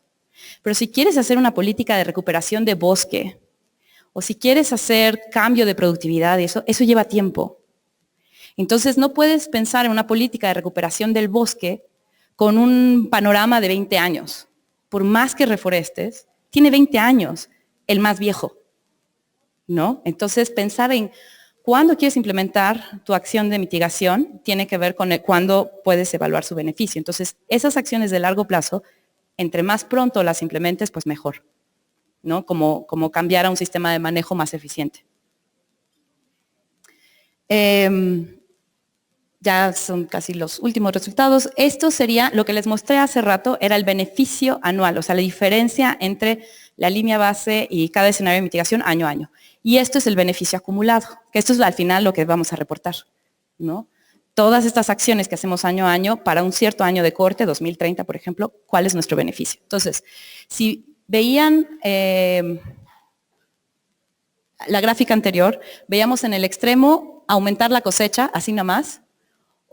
Pero si quieres hacer una política de recuperación de bosque, o si quieres hacer cambio de productividad, eso lleva tiempo. Entonces, no puedes pensar en una política de recuperación del bosque con un panorama de 20 años. Por más que reforestes, tiene 20 años, el más viejo, ¿no? Entonces, pensar en cuándo quieres implementar tu acción de mitigación tiene que ver con cuándo puedes evaluar su beneficio. Entonces, esas acciones de largo plazo, entre más pronto las implementes, pues mejor, ¿no? Como cambiar a un sistema de manejo más eficiente. Ya son casi los últimos resultados. Esto sería, lo que les mostré hace rato, era el beneficio anual, o sea, la diferencia entre la línea base y cada escenario de mitigación año a año. Y esto es el beneficio acumulado, que esto es al final lo que vamos a reportar, ¿no? Todas estas acciones que hacemos año a año, para un cierto año de corte, 2030, por ejemplo, ¿cuál es nuestro beneficio? Entonces, si veían la gráfica anterior, veíamos en el extremo aumentar la cosecha, así nomás,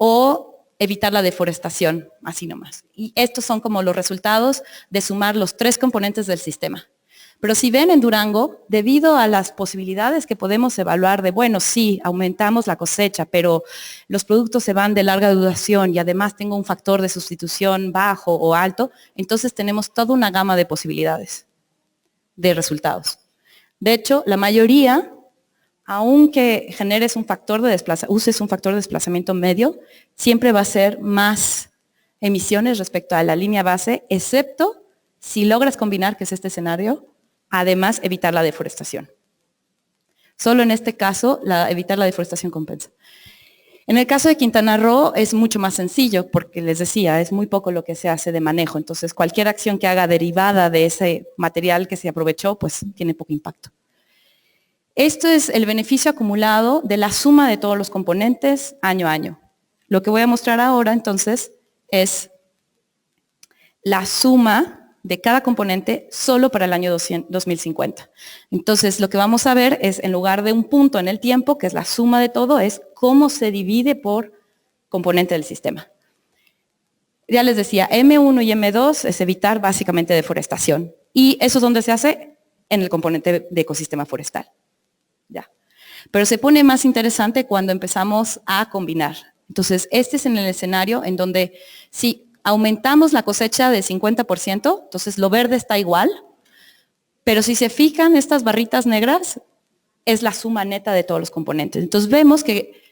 o evitar la deforestación, así nomás. Y estos son como los resultados de sumar los 3 componentes del sistema. Pero si ven en Durango, debido a las posibilidades que podemos evaluar de, bueno, sí, aumentamos la cosecha, pero los productos se van de larga duración y además tengo un factor de sustitución bajo o alto, entonces tenemos toda una gama de posibilidades de resultados. De hecho, la mayoría, aunque generes un factor de uses un factor de desplazamiento medio, siempre va a ser más emisiones respecto a la línea base, excepto si logras combinar, que es este escenario, además evitar la deforestación. Solo en este caso, evitar la deforestación compensa. En el caso de Quintana Roo es mucho más sencillo, porque les decía, es muy poco lo que se hace de manejo, entonces cualquier acción que haga derivada de ese material que se aprovechó, pues tiene poco impacto. Esto es el beneficio acumulado de la suma de todos los componentes año a año. Lo que voy a mostrar ahora, entonces, es la suma de cada componente solo para el año 2050. Entonces, lo que vamos a ver es, en lugar de un punto en el tiempo, que es la suma de todo, es cómo se divide por componente del sistema. Ya les decía, M1 y M2 es evitar básicamente deforestación. ¿Y eso es donde se hace? En el componente de ecosistema forestal. Ya. Pero se pone más interesante cuando empezamos a combinar. Entonces, este es en el escenario en donde si aumentamos la cosecha de 50%, entonces lo verde está igual, pero si se fijan estas barritas negras, es la suma neta de todos los componentes. Entonces vemos que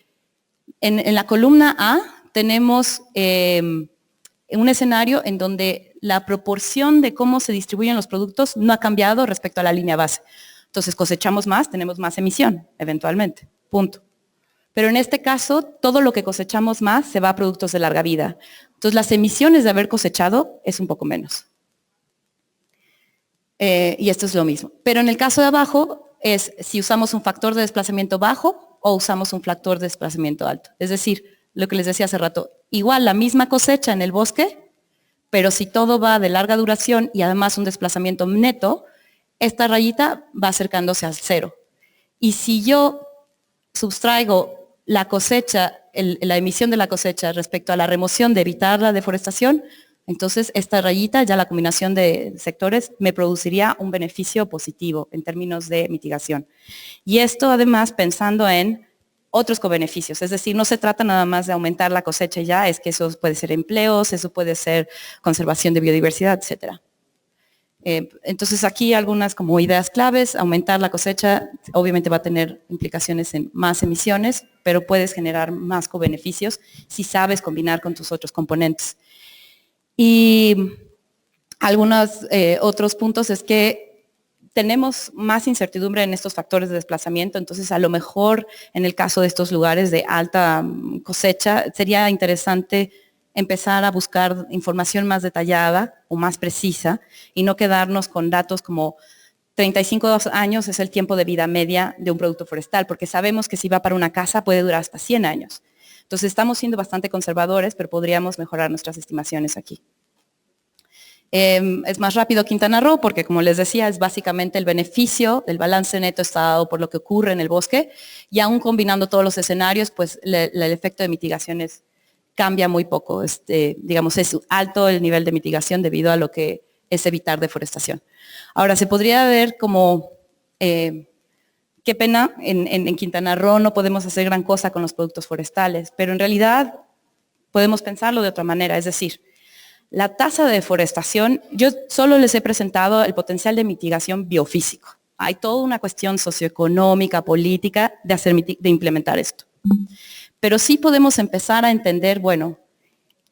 en la columna A tenemos un escenario en donde la proporción de cómo se distribuyen los productos no ha cambiado respecto a la línea base. Entonces cosechamos más, tenemos más emisión, eventualmente, punto. Pero en este caso, todo lo que cosechamos más se va a productos de larga vida. Entonces las emisiones de haber cosechado es un poco menos. Y esto es lo mismo. Pero en el caso de abajo es si usamos un factor de desplazamiento bajo o usamos un factor de desplazamiento alto. Es decir, lo que les decía hace rato, igual la misma cosecha en el bosque, pero si todo va de larga duración y además un desplazamiento neto, esta rayita va acercándose al 0. Y si yo sustraigo la cosecha, la emisión de la cosecha respecto a la remoción de evitar la deforestación, entonces esta rayita, ya la combinación de sectores, me produciría un beneficio positivo en términos de mitigación. Y esto además pensando en otros cobeneficios, es decir, no se trata nada más de aumentar la cosecha ya, es que eso puede ser empleos, eso puede ser conservación de biodiversidad, etcétera. Entonces aquí algunas como ideas claves, aumentar la cosecha obviamente va a tener implicaciones en más emisiones, pero puedes generar más cobeneficios si sabes combinar con tus otros componentes. Y algunos otros puntos es que tenemos más incertidumbre en estos factores de desplazamiento, entonces a lo mejor en el caso de estos lugares de alta cosecha sería interesante empezar a buscar información más detallada o más precisa y no quedarnos con datos como 35 años es el tiempo de vida media de un producto forestal, porque sabemos que si va para una casa puede durar hasta 100 años. Entonces estamos siendo bastante conservadores, pero podríamos mejorar nuestras estimaciones aquí. Es más rápido Quintana Roo porque, como les decía, es básicamente el beneficio del balance neto está dado por lo que ocurre en el bosque, y aún combinando todos los escenarios, pues el efecto de mitigación cambia muy poco. Digamos, es alto el nivel de mitigación debido a lo que es evitar deforestación. Ahora, se podría ver como, qué pena, en Quintana Roo no podemos hacer gran cosa con los productos forestales, pero en realidad podemos pensarlo de otra manera, es decir, la tasa de deforestación, yo solo les he presentado el potencial de mitigación biofísico. Hay toda una cuestión socioeconómica, política, de implementar esto. Pero sí podemos empezar a entender, bueno,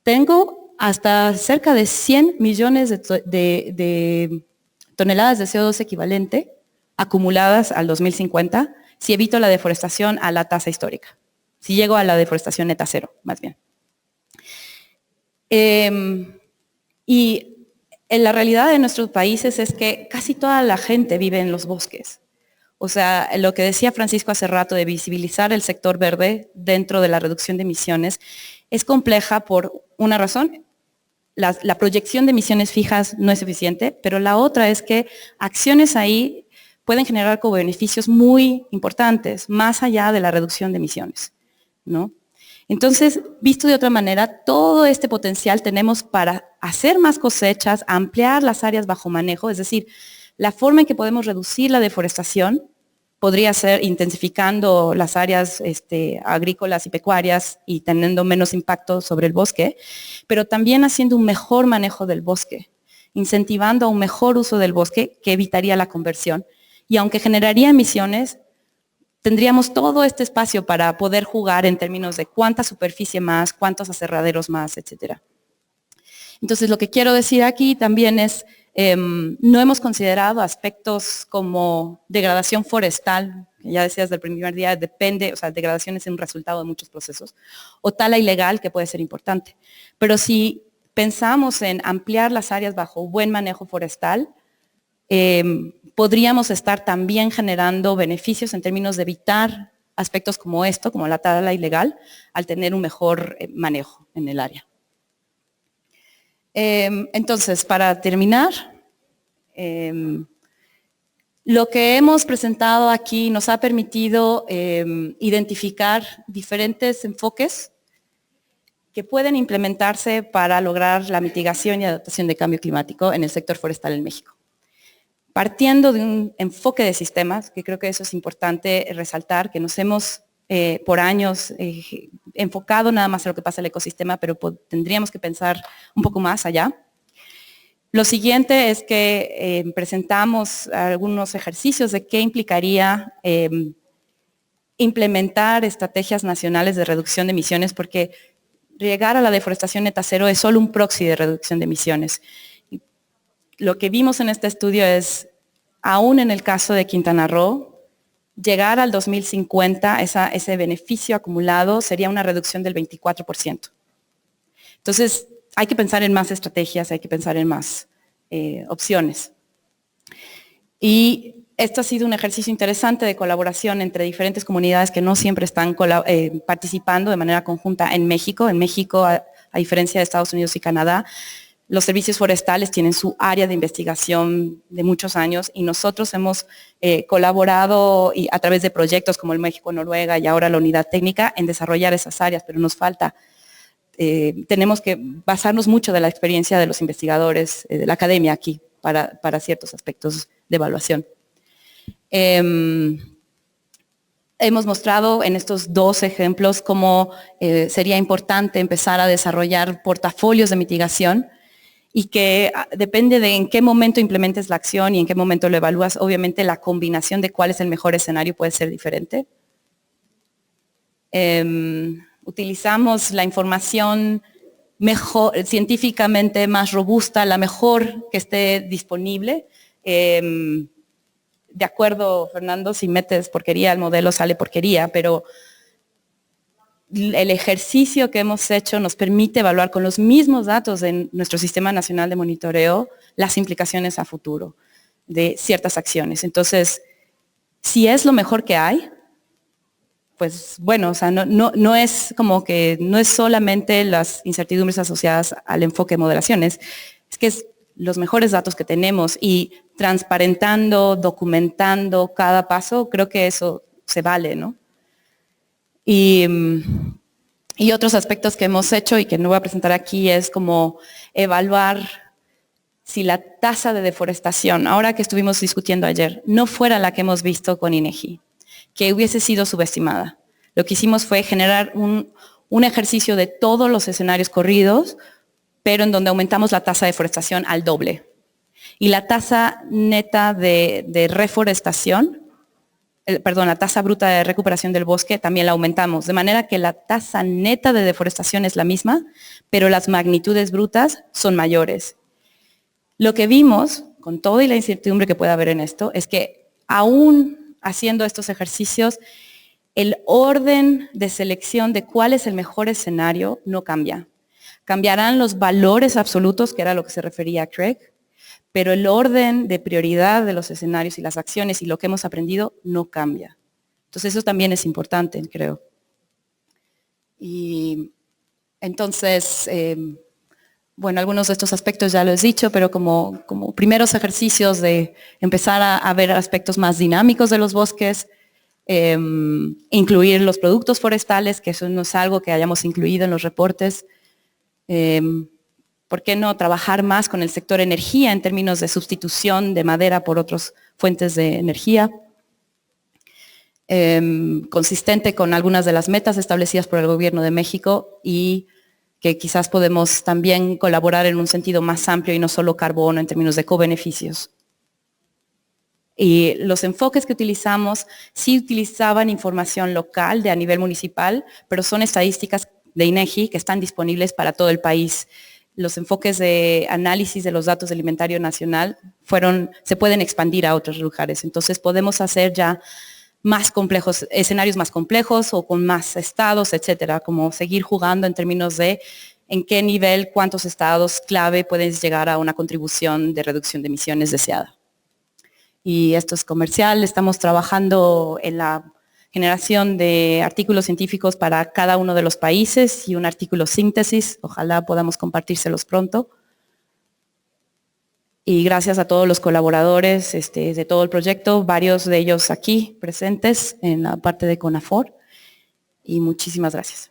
tengo hasta cerca de 100 millones de toneladas de CO2 equivalente acumuladas al 2050 si evito la deforestación a la tasa histórica. Si llego a la deforestación neta cero, más bien. Y en la realidad de nuestros países es que casi toda la gente vive en los bosques. O sea, lo que decía Francisco hace rato de visibilizar el sector verde dentro de la reducción de emisiones es compleja por una razón. La proyección de emisiones fijas no es suficiente, pero la otra es que acciones ahí pueden generar co-beneficios muy importantes, más allá de la reducción de emisiones, ¿no? Entonces, visto de otra manera, todo este potencial tenemos para hacer más cosechas, ampliar las áreas bajo manejo, es decir, la forma en que podemos reducir la deforestación podría ser intensificando las áreas agrícolas y pecuarias y teniendo menos impacto sobre el bosque, pero también haciendo un mejor manejo del bosque, incentivando a un mejor uso del bosque que evitaría la conversión. Y aunque generaría emisiones, tendríamos todo este espacio para poder jugar en términos de cuánta superficie más, cuántos aserraderos más, etc. Entonces, lo que quiero decir aquí también es, no hemos considerado aspectos como degradación forestal, que ya decía desde el primer día, depende, o sea, degradación es un resultado de muchos procesos, o tala ilegal, que puede ser importante. Pero si pensamos en ampliar las áreas bajo buen manejo forestal, podríamos estar también generando beneficios en términos de evitar aspectos como esto, como la tala ilegal, al tener un mejor manejo en el área. Entonces, para terminar, lo que hemos presentado aquí nos ha permitido identificar diferentes enfoques que pueden implementarse para lograr la mitigación y adaptación de cambio climático en el sector forestal en México. Partiendo de un enfoque de sistemas, que creo que eso es importante resaltar, que nos hemos por años enfocado nada más en lo que pasa en el ecosistema, pero tendríamos que pensar un poco más allá. Lo siguiente es que presentamos algunos ejercicios de qué implicaría implementar estrategias nacionales de reducción de emisiones, porque llegar a la deforestación neta cero es solo un proxy de reducción de emisiones. Lo que vimos en este estudio es, aún en el caso de Quintana Roo, llegar al 2050, ese beneficio acumulado sería una reducción del 24%. Entonces, hay que pensar en más estrategias, hay que pensar en más opciones. Y esto ha sido un ejercicio interesante de colaboración entre diferentes comunidades que no siempre están participando de manera conjunta en México. En México, a diferencia de Estados Unidos y Canadá, los servicios forestales tienen su área de investigación de muchos años y nosotros hemos colaborado a través de proyectos como el México-Noruega y ahora la Unidad Técnica en desarrollar esas áreas, pero nos falta, tenemos que basarnos mucho de la experiencia de los investigadores de la academia aquí para ciertos aspectos de evaluación. Hemos mostrado en estos dos ejemplos cómo sería importante empezar a desarrollar portafolios de mitigación y que depende de en qué momento implementes la acción y en qué momento lo evalúas, obviamente la combinación de cuál es el mejor escenario puede ser diferente. Utilizamos la información mejor, científicamente más robusta, la mejor que esté disponible. De acuerdo, Fernando, si metes porquería al modelo sale porquería, pero el ejercicio que hemos hecho nos permite evaluar con los mismos datos de nuestro Sistema Nacional de Monitoreo las implicaciones a futuro de ciertas acciones. Entonces, si es lo mejor que hay, pues bueno, o sea, no es como que no es solamente las incertidumbres asociadas al enfoque de moderaciones, es que es los mejores datos que tenemos y transparentando, documentando cada paso, creo que eso se vale, ¿no? Y otros aspectos que hemos hecho y que no voy a presentar aquí es como evaluar si la tasa de deforestación, ahora que estuvimos discutiendo ayer, no fuera la que hemos visto con INEGI, que hubiese sido subestimada. Lo que hicimos fue generar un ejercicio de todos los escenarios corridos, pero en donde aumentamos la tasa de deforestación al doble. Y la tasa neta de reforestación, la tasa bruta de recuperación del bosque también la aumentamos, de manera que la tasa neta de deforestación es la misma, pero las magnitudes brutas son mayores. Lo que vimos, con toda la incertidumbre que puede haber en esto, es que aún haciendo estos ejercicios, el orden de selección de cuál es el mejor escenario no cambia. Cambiarán los valores absolutos, que era a lo que se refería Craig, pero el orden de prioridad de los escenarios y las acciones y lo que hemos aprendido no cambia. Entonces eso también es importante, creo. Y entonces, bueno, algunos de estos aspectos ya lo he dicho, pero como primeros ejercicios de empezar a ver aspectos más dinámicos de los bosques, incluir los productos forestales, que eso no es algo que hayamos incluido en los reportes. ¿Por qué no trabajar más con el sector energía en términos de sustitución de madera por otras fuentes de energía? Consistente con algunas de las metas establecidas por el Gobierno de México y que quizás podemos también colaborar en un sentido más amplio y no solo carbono en términos de cobeneficios. Y los enfoques que utilizamos sí utilizaban información local de a nivel municipal, pero son estadísticas de INEGI que están disponibles para todo el país. Los enfoques de análisis de los datos del inventario nacional se pueden expandir a otros lugares. Entonces podemos hacer ya más complejos, escenarios más complejos o con más estados, etcétera, como seguir jugando en términos de en qué nivel, cuántos estados clave pueden llegar a una contribución de reducción de emisiones deseada. Y esto es comercial, estamos trabajando en la generación de artículos científicos para cada uno de los países y un artículo síntesis, ojalá podamos compartírselos pronto. Y gracias a todos los colaboradores de todo el proyecto, varios de ellos aquí presentes en la parte de CONAFOR. Y muchísimas gracias.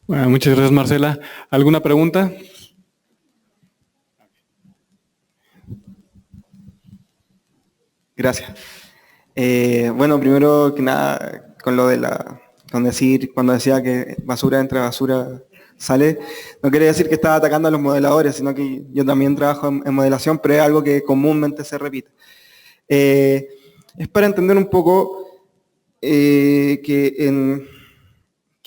Bueno, muchas gracias, Marcela. ¿Alguna pregunta? Gracias. Bueno, primero que nada, con lo de cuando decía que basura entra, basura sale, no quería decir que estaba atacando a los modeladores, sino que yo también trabajo en modelación, pero es algo que comúnmente se repite. Es para entender un poco que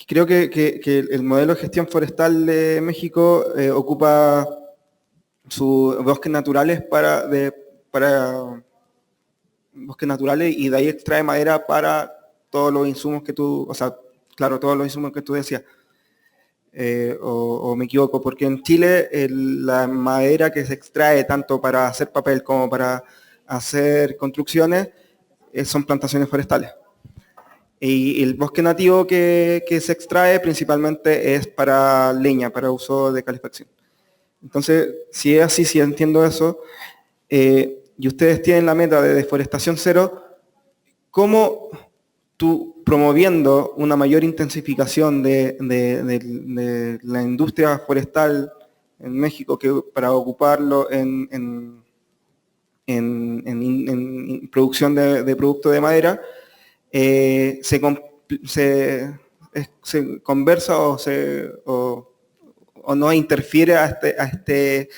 creo que el modelo de gestión forestal de México ocupa sus bosques naturales para bosques naturales y de ahí extrae madera para todos los insumos que tú, o sea, claro, todos los insumos que tú decías. O me equivoco, porque en Chile la madera que se extrae tanto para hacer papel como para hacer construcciones son plantaciones forestales. Y el bosque nativo que se extrae principalmente es para leña, para uso de calefacción. Entonces, si es así, si entiendo eso, y ustedes tienen la meta de deforestación cero, ¿cómo tú, promoviendo una mayor intensificación de la industria forestal en México para ocuparlo en producción de productos de madera, se conversa o no interfiere a este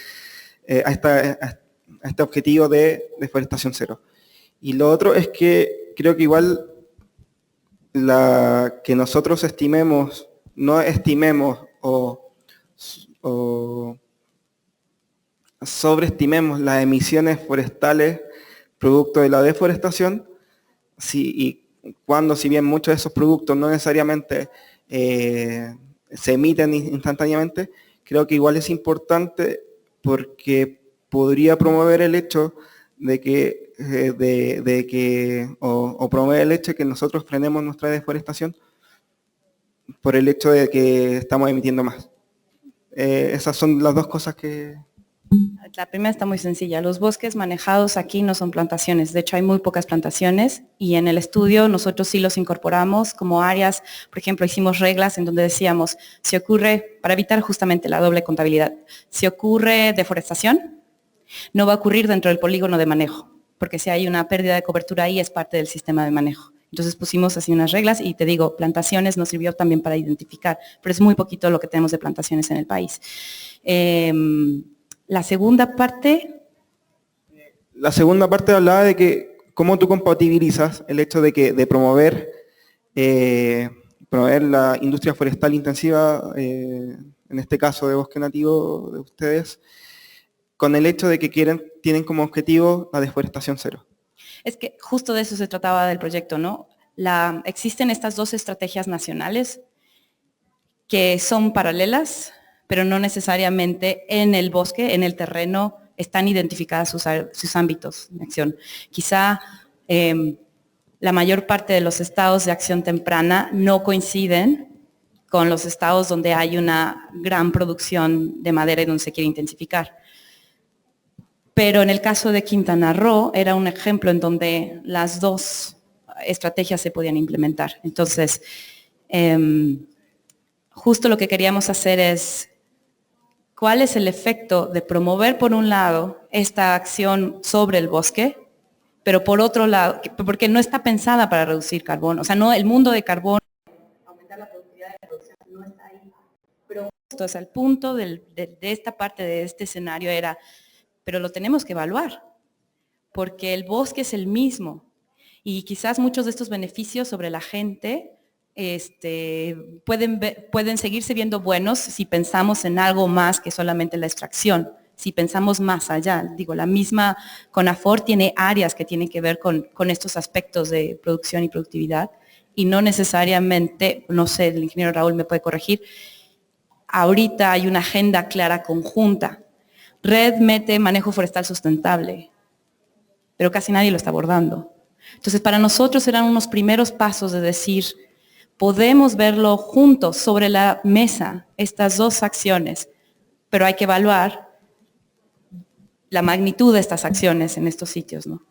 objetivo de deforestación cero? Y lo otro es que creo que igual que nosotros no estimemos o sobreestimemos las emisiones forestales producto de la deforestación, y cuando, si bien muchos de esos productos no necesariamente se emiten instantáneamente, creo que igual es importante porque podría promover el hecho de que o promueve el hecho de que nosotros frenemos nuestra deforestación por el hecho de que estamos emitiendo más. Esas son las dos cosas que... La primera está muy sencilla. Los bosques manejados aquí no son plantaciones. De hecho, hay muy pocas plantaciones y en el estudio nosotros sí los incorporamos como áreas. Por ejemplo, hicimos reglas en donde decíamos, si ocurre, para evitar justamente la doble contabilidad, si ocurre deforestación, no va a ocurrir dentro del polígono de manejo, porque si hay una pérdida de cobertura ahí es parte del sistema de manejo. Entonces pusimos así unas reglas y te digo, plantaciones nos sirvió también para identificar, pero es muy poquito lo que tenemos de plantaciones en el país. La segunda parte... La segunda parte hablaba de que cómo tú compatibilizas el hecho de promover la industria forestal intensiva, en este caso de bosque nativo de ustedes, con el hecho de que tienen como objetivo la deforestación cero. Es que justo de eso se trataba del proyecto, ¿no? Existen estas dos estrategias nacionales que son paralelas, pero no necesariamente en el bosque, en el terreno, están identificadas sus ámbitos de acción. Quizá la mayor parte de los estados de acción temprana no coinciden con los estados donde hay una gran producción de madera y donde se quiere intensificar. Pero en el caso de Quintana Roo era un ejemplo en donde las dos estrategias se podían implementar. Entonces, justo lo que queríamos hacer es, ¿cuál es el efecto de promover por un lado esta acción sobre el bosque, pero por otro lado, porque no está pensada para reducir carbono, o sea, no el mundo de carbono, aumentar la productividad de producción no está ahí, pero justo, o sea, el punto de esta parte de este escenario era, pero lo tenemos que evaluar, porque el bosque es el mismo y quizás muchos de estos beneficios sobre la gente pueden seguirse viendo buenos si pensamos en algo más que solamente la extracción, si pensamos más allá. Digo, la misma CONAFOR tiene áreas que tienen que ver con estos aspectos de producción y productividad y no necesariamente, no sé, el ingeniero Raúl me puede corregir, ahorita hay una agenda clara conjunta. Red mete manejo forestal sustentable, pero casi nadie lo está abordando. Entonces, para nosotros eran unos primeros pasos de decir, podemos verlo juntos sobre la mesa, estas dos acciones, pero hay que evaluar la magnitud de estas acciones en estos sitios, ¿no?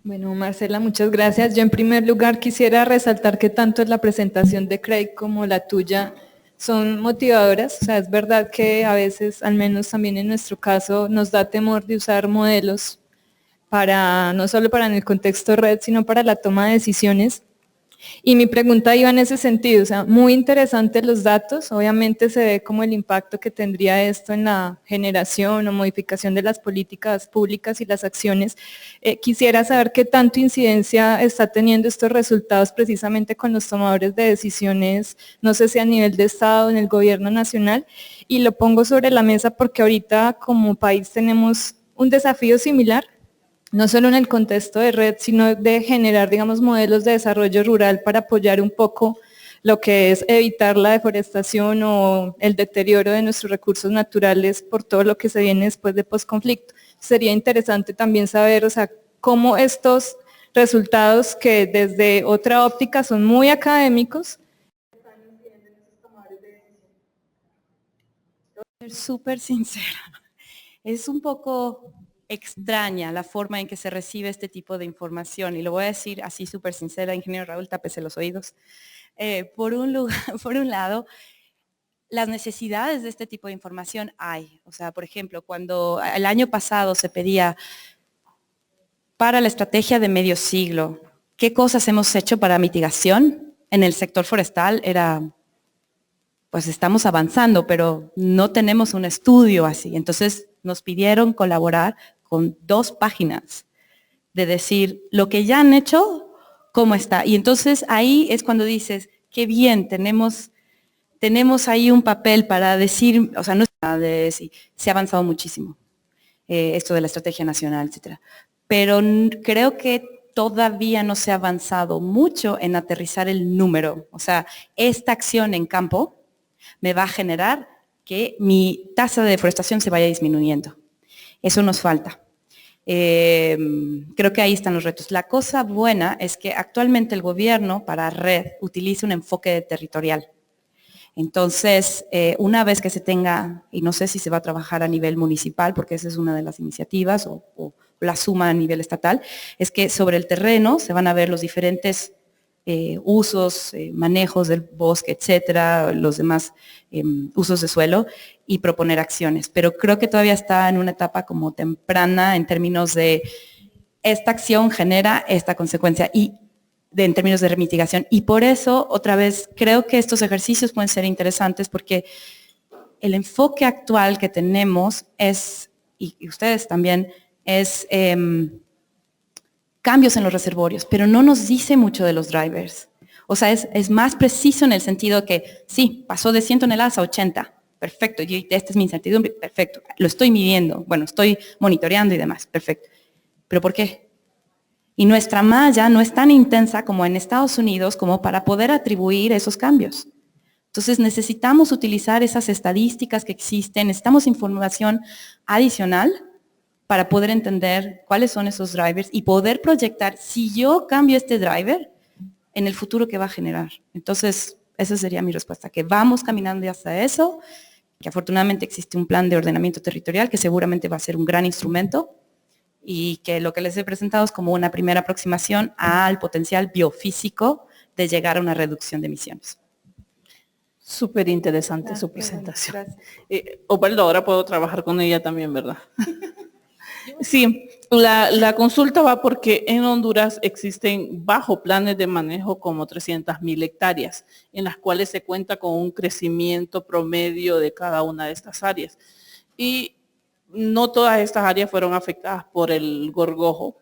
Bueno, Marcela, muchas gracias. Yo en primer lugar quisiera resaltar que tanto la presentación de Craig como la tuya son motivadoras. O sea, es verdad que a veces, al menos también en nuestro caso, nos da temor de usar modelos no solo para en el contexto red, sino para la toma de decisiones. Y mi pregunta iba en ese sentido, o sea, muy interesantes los datos, obviamente se ve como el impacto que tendría esto en la generación o modificación de las políticas públicas y las acciones. Quisiera saber qué tanto incidencia está teniendo estos resultados precisamente con los tomadores de decisiones, no sé si a nivel de Estado, en el gobierno nacional, y lo pongo sobre la mesa porque ahorita como país tenemos un desafío similar, no solo en el contexto de red, sino de generar, digamos, modelos de desarrollo rural para apoyar un poco lo que es evitar la deforestación o el deterioro de nuestros recursos naturales por todo lo que se viene después de posconflicto. Sería interesante también saber, o sea, cómo estos resultados que desde otra óptica son muy académicos, están incidiendo en esos tomadores de decisión. Voy a ser súper sincera. Es un poco extraña la forma en que se recibe este tipo de información y lo voy a decir así súper sincera, ingeniero Raúl, tápese los oídos. Por un lado, las necesidades de este tipo de información hay. O sea, por ejemplo, cuando el año pasado se pedía para la estrategia de medio siglo, ¿qué cosas hemos hecho para mitigación en el sector forestal? Era, pues estamos avanzando, pero no tenemos un estudio así. Entonces nos pidieron colaborar con 2 páginas de decir lo que ya han hecho, cómo está. Y entonces ahí es cuando dices, qué bien, tenemos ahí un papel para decir, o sea, no es nada de decir, se ha avanzado muchísimo, esto de la estrategia nacional, etcétera. Pero creo que todavía no se ha avanzado mucho en aterrizar el número. O sea, esta acción en campo me va a generar que mi tasa de deforestación se vaya disminuyendo. Eso nos falta. Creo que ahí están los retos. La cosa buena es que actualmente el gobierno para red utiliza un enfoque territorial. Entonces, una vez que se tenga, y no sé si se va a trabajar a nivel municipal, porque esa es una de las iniciativas, o la suma a nivel estatal, es que sobre el terreno se van a ver los diferentes usos, manejos del bosque, etcétera, los demás usos de suelo, y proponer acciones. Pero creo que todavía está en una etapa como temprana en términos de esta acción genera esta consecuencia y en términos de mitigación. Y por eso, otra vez, creo que estos ejercicios pueden ser interesantes porque el enfoque actual que tenemos es, y ustedes también, es cambios en los reservorios, pero no nos dice mucho de los drivers. O sea, es más preciso en el sentido que, sí, pasó de 100 toneladas a 80, perfecto, y esta es mi incertidumbre, perfecto, lo estoy midiendo, bueno, estoy monitoreando y demás, perfecto. ¿Pero por qué? Y nuestra malla no es tan intensa como en Estados Unidos como para poder atribuir esos cambios. Entonces necesitamos utilizar esas estadísticas que existen, necesitamos información adicional para poder entender cuáles son esos drivers y poder proyectar si yo cambio este driver en el futuro que va a generar. Entonces, esa sería mi respuesta, que vamos caminando hacia eso, que afortunadamente existe un plan de ordenamiento territorial que seguramente va a ser un gran instrumento y que lo que les he presentado es como una primera aproximación al potencial biofísico de llegar a una reducción de emisiones. Súper interesante su presentación. Osvaldo, ahora puedo trabajar con ella también, ¿verdad? Sí, la consulta va porque en Honduras existen bajo planes de manejo como 300.000 hectáreas, en las cuales se cuenta con un crecimiento promedio de cada una de estas áreas. Y no todas estas áreas fueron afectadas por el gorgojo,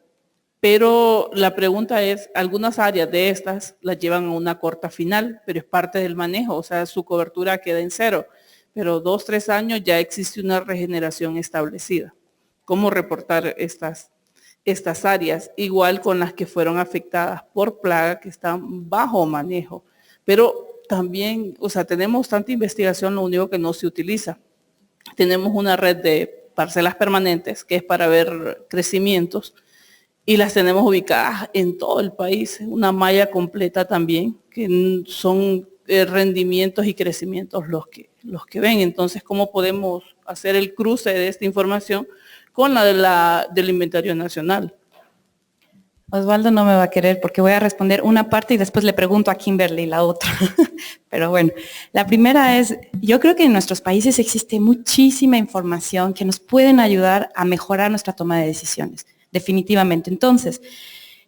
pero la pregunta es, algunas áreas de estas las llevan a una corta final, pero es parte del manejo, o sea, su cobertura queda en cero, pero 2, 3 años ya existe una regeneración establecida. ¿Cómo reportar estas áreas? Igual con las que fueron afectadas por plaga, que están bajo manejo. Pero también, o sea, tenemos tanta investigación, lo único que no se utiliza. Tenemos una red de parcelas permanentes, que es para ver crecimientos, y las tenemos ubicadas en todo el país, una malla completa también, que son rendimientos y crecimientos los que ven. Entonces, ¿cómo podemos hacer el cruce de esta información con la del inventario nacional? Osvaldo no me va a querer porque voy a responder una parte y después le pregunto a Kimberly la otra. Pero bueno, la primera es, yo creo que en nuestros países existe muchísima información que nos pueden ayudar a mejorar nuestra toma de decisiones, definitivamente. Entonces,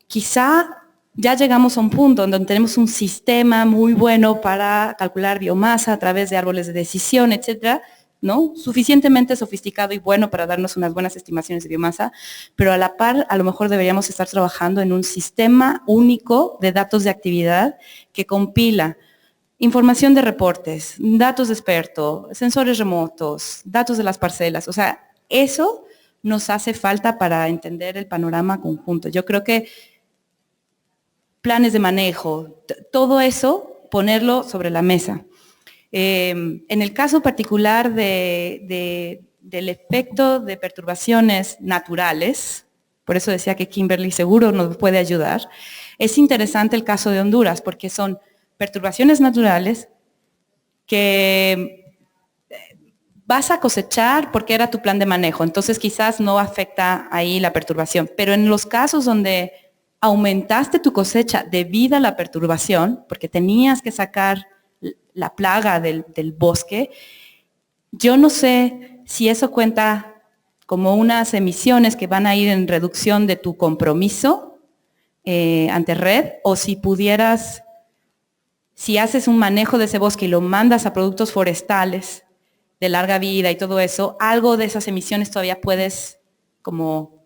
quizá ya llegamos a un punto en donde tenemos un sistema muy bueno para calcular biomasa a través de árboles de decisión, etcétera, ¿no? Suficientemente sofisticado y bueno para darnos unas buenas estimaciones de biomasa, pero a la par a lo mejor deberíamos estar trabajando en un sistema único de datos de actividad que compila información de reportes, datos de experto, sensores remotos, datos de las parcelas, o sea, eso nos hace falta para entender el panorama conjunto. Yo creo que planes de manejo, todo eso, ponerlo sobre la mesa. En el caso particular del efecto de perturbaciones naturales, por eso decía que Kimberly seguro nos puede ayudar, es interesante el caso de Honduras, porque son perturbaciones naturales que vas a cosechar porque era tu plan de manejo, entonces quizás no afecta ahí la perturbación, pero en los casos donde aumentaste tu cosecha debido a la perturbación, porque tenías que sacar la plaga del bosque, yo no sé si eso cuenta como unas emisiones que van a ir en reducción de tu compromiso ante red, o si pudieras, si haces un manejo de ese bosque y lo mandas a productos forestales de larga vida y todo eso, algo de esas emisiones todavía puedes como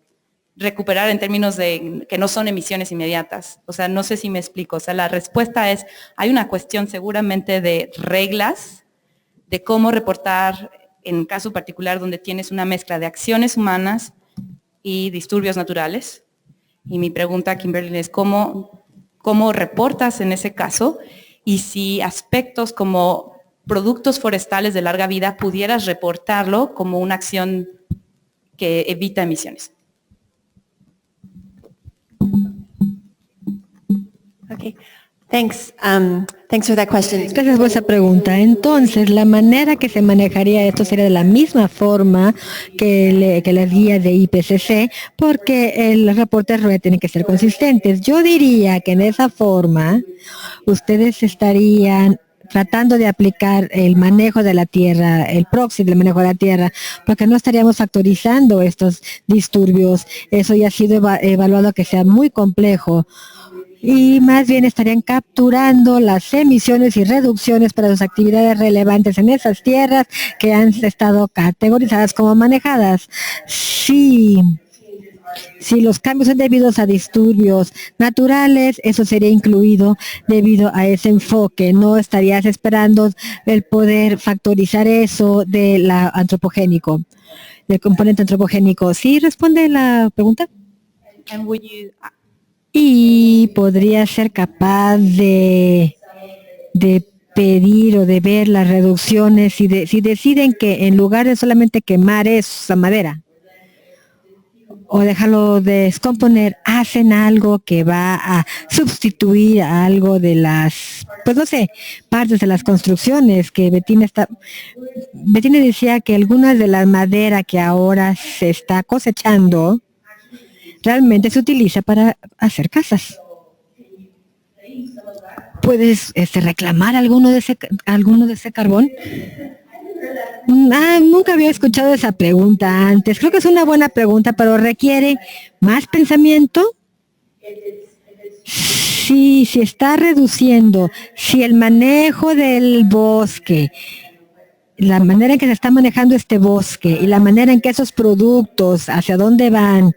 recuperar en términos de que no son emisiones inmediatas. O sea, no sé si me explico. O sea, la respuesta es, hay una cuestión seguramente de reglas, de cómo reportar en caso particular donde tienes una mezcla de acciones humanas y disturbios naturales. Y mi pregunta a Kimberly es, ¿cómo reportas en ese caso? Y si aspectos como productos forestales de larga vida, pudieras reportarlo como una acción que evita emisiones. Okay. Thanks. Thanks for that question. Gracias por esa pregunta. Entonces, la manera que se manejaría esto sería de la misma forma que las guías de IPCC, porque los reportes ROE tienen que ser consistentes. Yo diría que en esa forma, ustedes estarían tratando de aplicar el manejo de la tierra, el proxy del manejo de la tierra, porque no estaríamos factorizando estos disturbios. Eso ya ha sido evaluado que sea muy complejo. Y más bien estarían capturando las emisiones y reducciones para sus actividades relevantes en esas tierras que han estado categorizadas como manejadas. Si los cambios son debidos a disturbios naturales, eso sería incluido debido a ese enfoque. No estarías esperando el poder factorizar eso del antropogénico, del componente antropogénico. ¿Sí responde la pregunta? Y podría ser capaz de pedir o de ver las reducciones si deciden que en lugar de solamente quemar esa madera o dejarlo descomponer, hacen algo que va a sustituir a algo de las, pues no sé, partes de las construcciones que Bettina decía que algunas de la madera que ahora se está cosechando realmente se utiliza para hacer casas. ¿Puedes reclamar alguno de ese carbón? Nunca había escuchado esa pregunta antes. Creo que es una buena pregunta, pero requiere más pensamiento. Si está reduciendo, si el manejo del bosque, la manera en que se está manejando este bosque y la manera en que esos productos, hacia dónde van,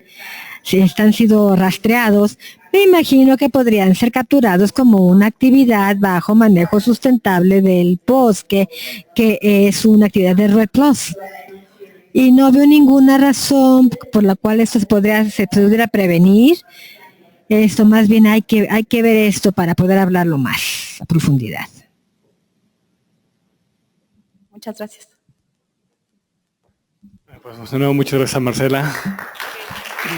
si han sido rastreados, me imagino que podrían ser capturados como una actividad bajo manejo sustentable del bosque, que es una actividad de REDD+. Y no veo ninguna razón por la cual esto se pudiera prevenir. Esto más bien hay que ver esto para poder hablarlo más a profundidad. Muchas gracias. Pues de nuevo, muchas gracias, Marcela. Sí.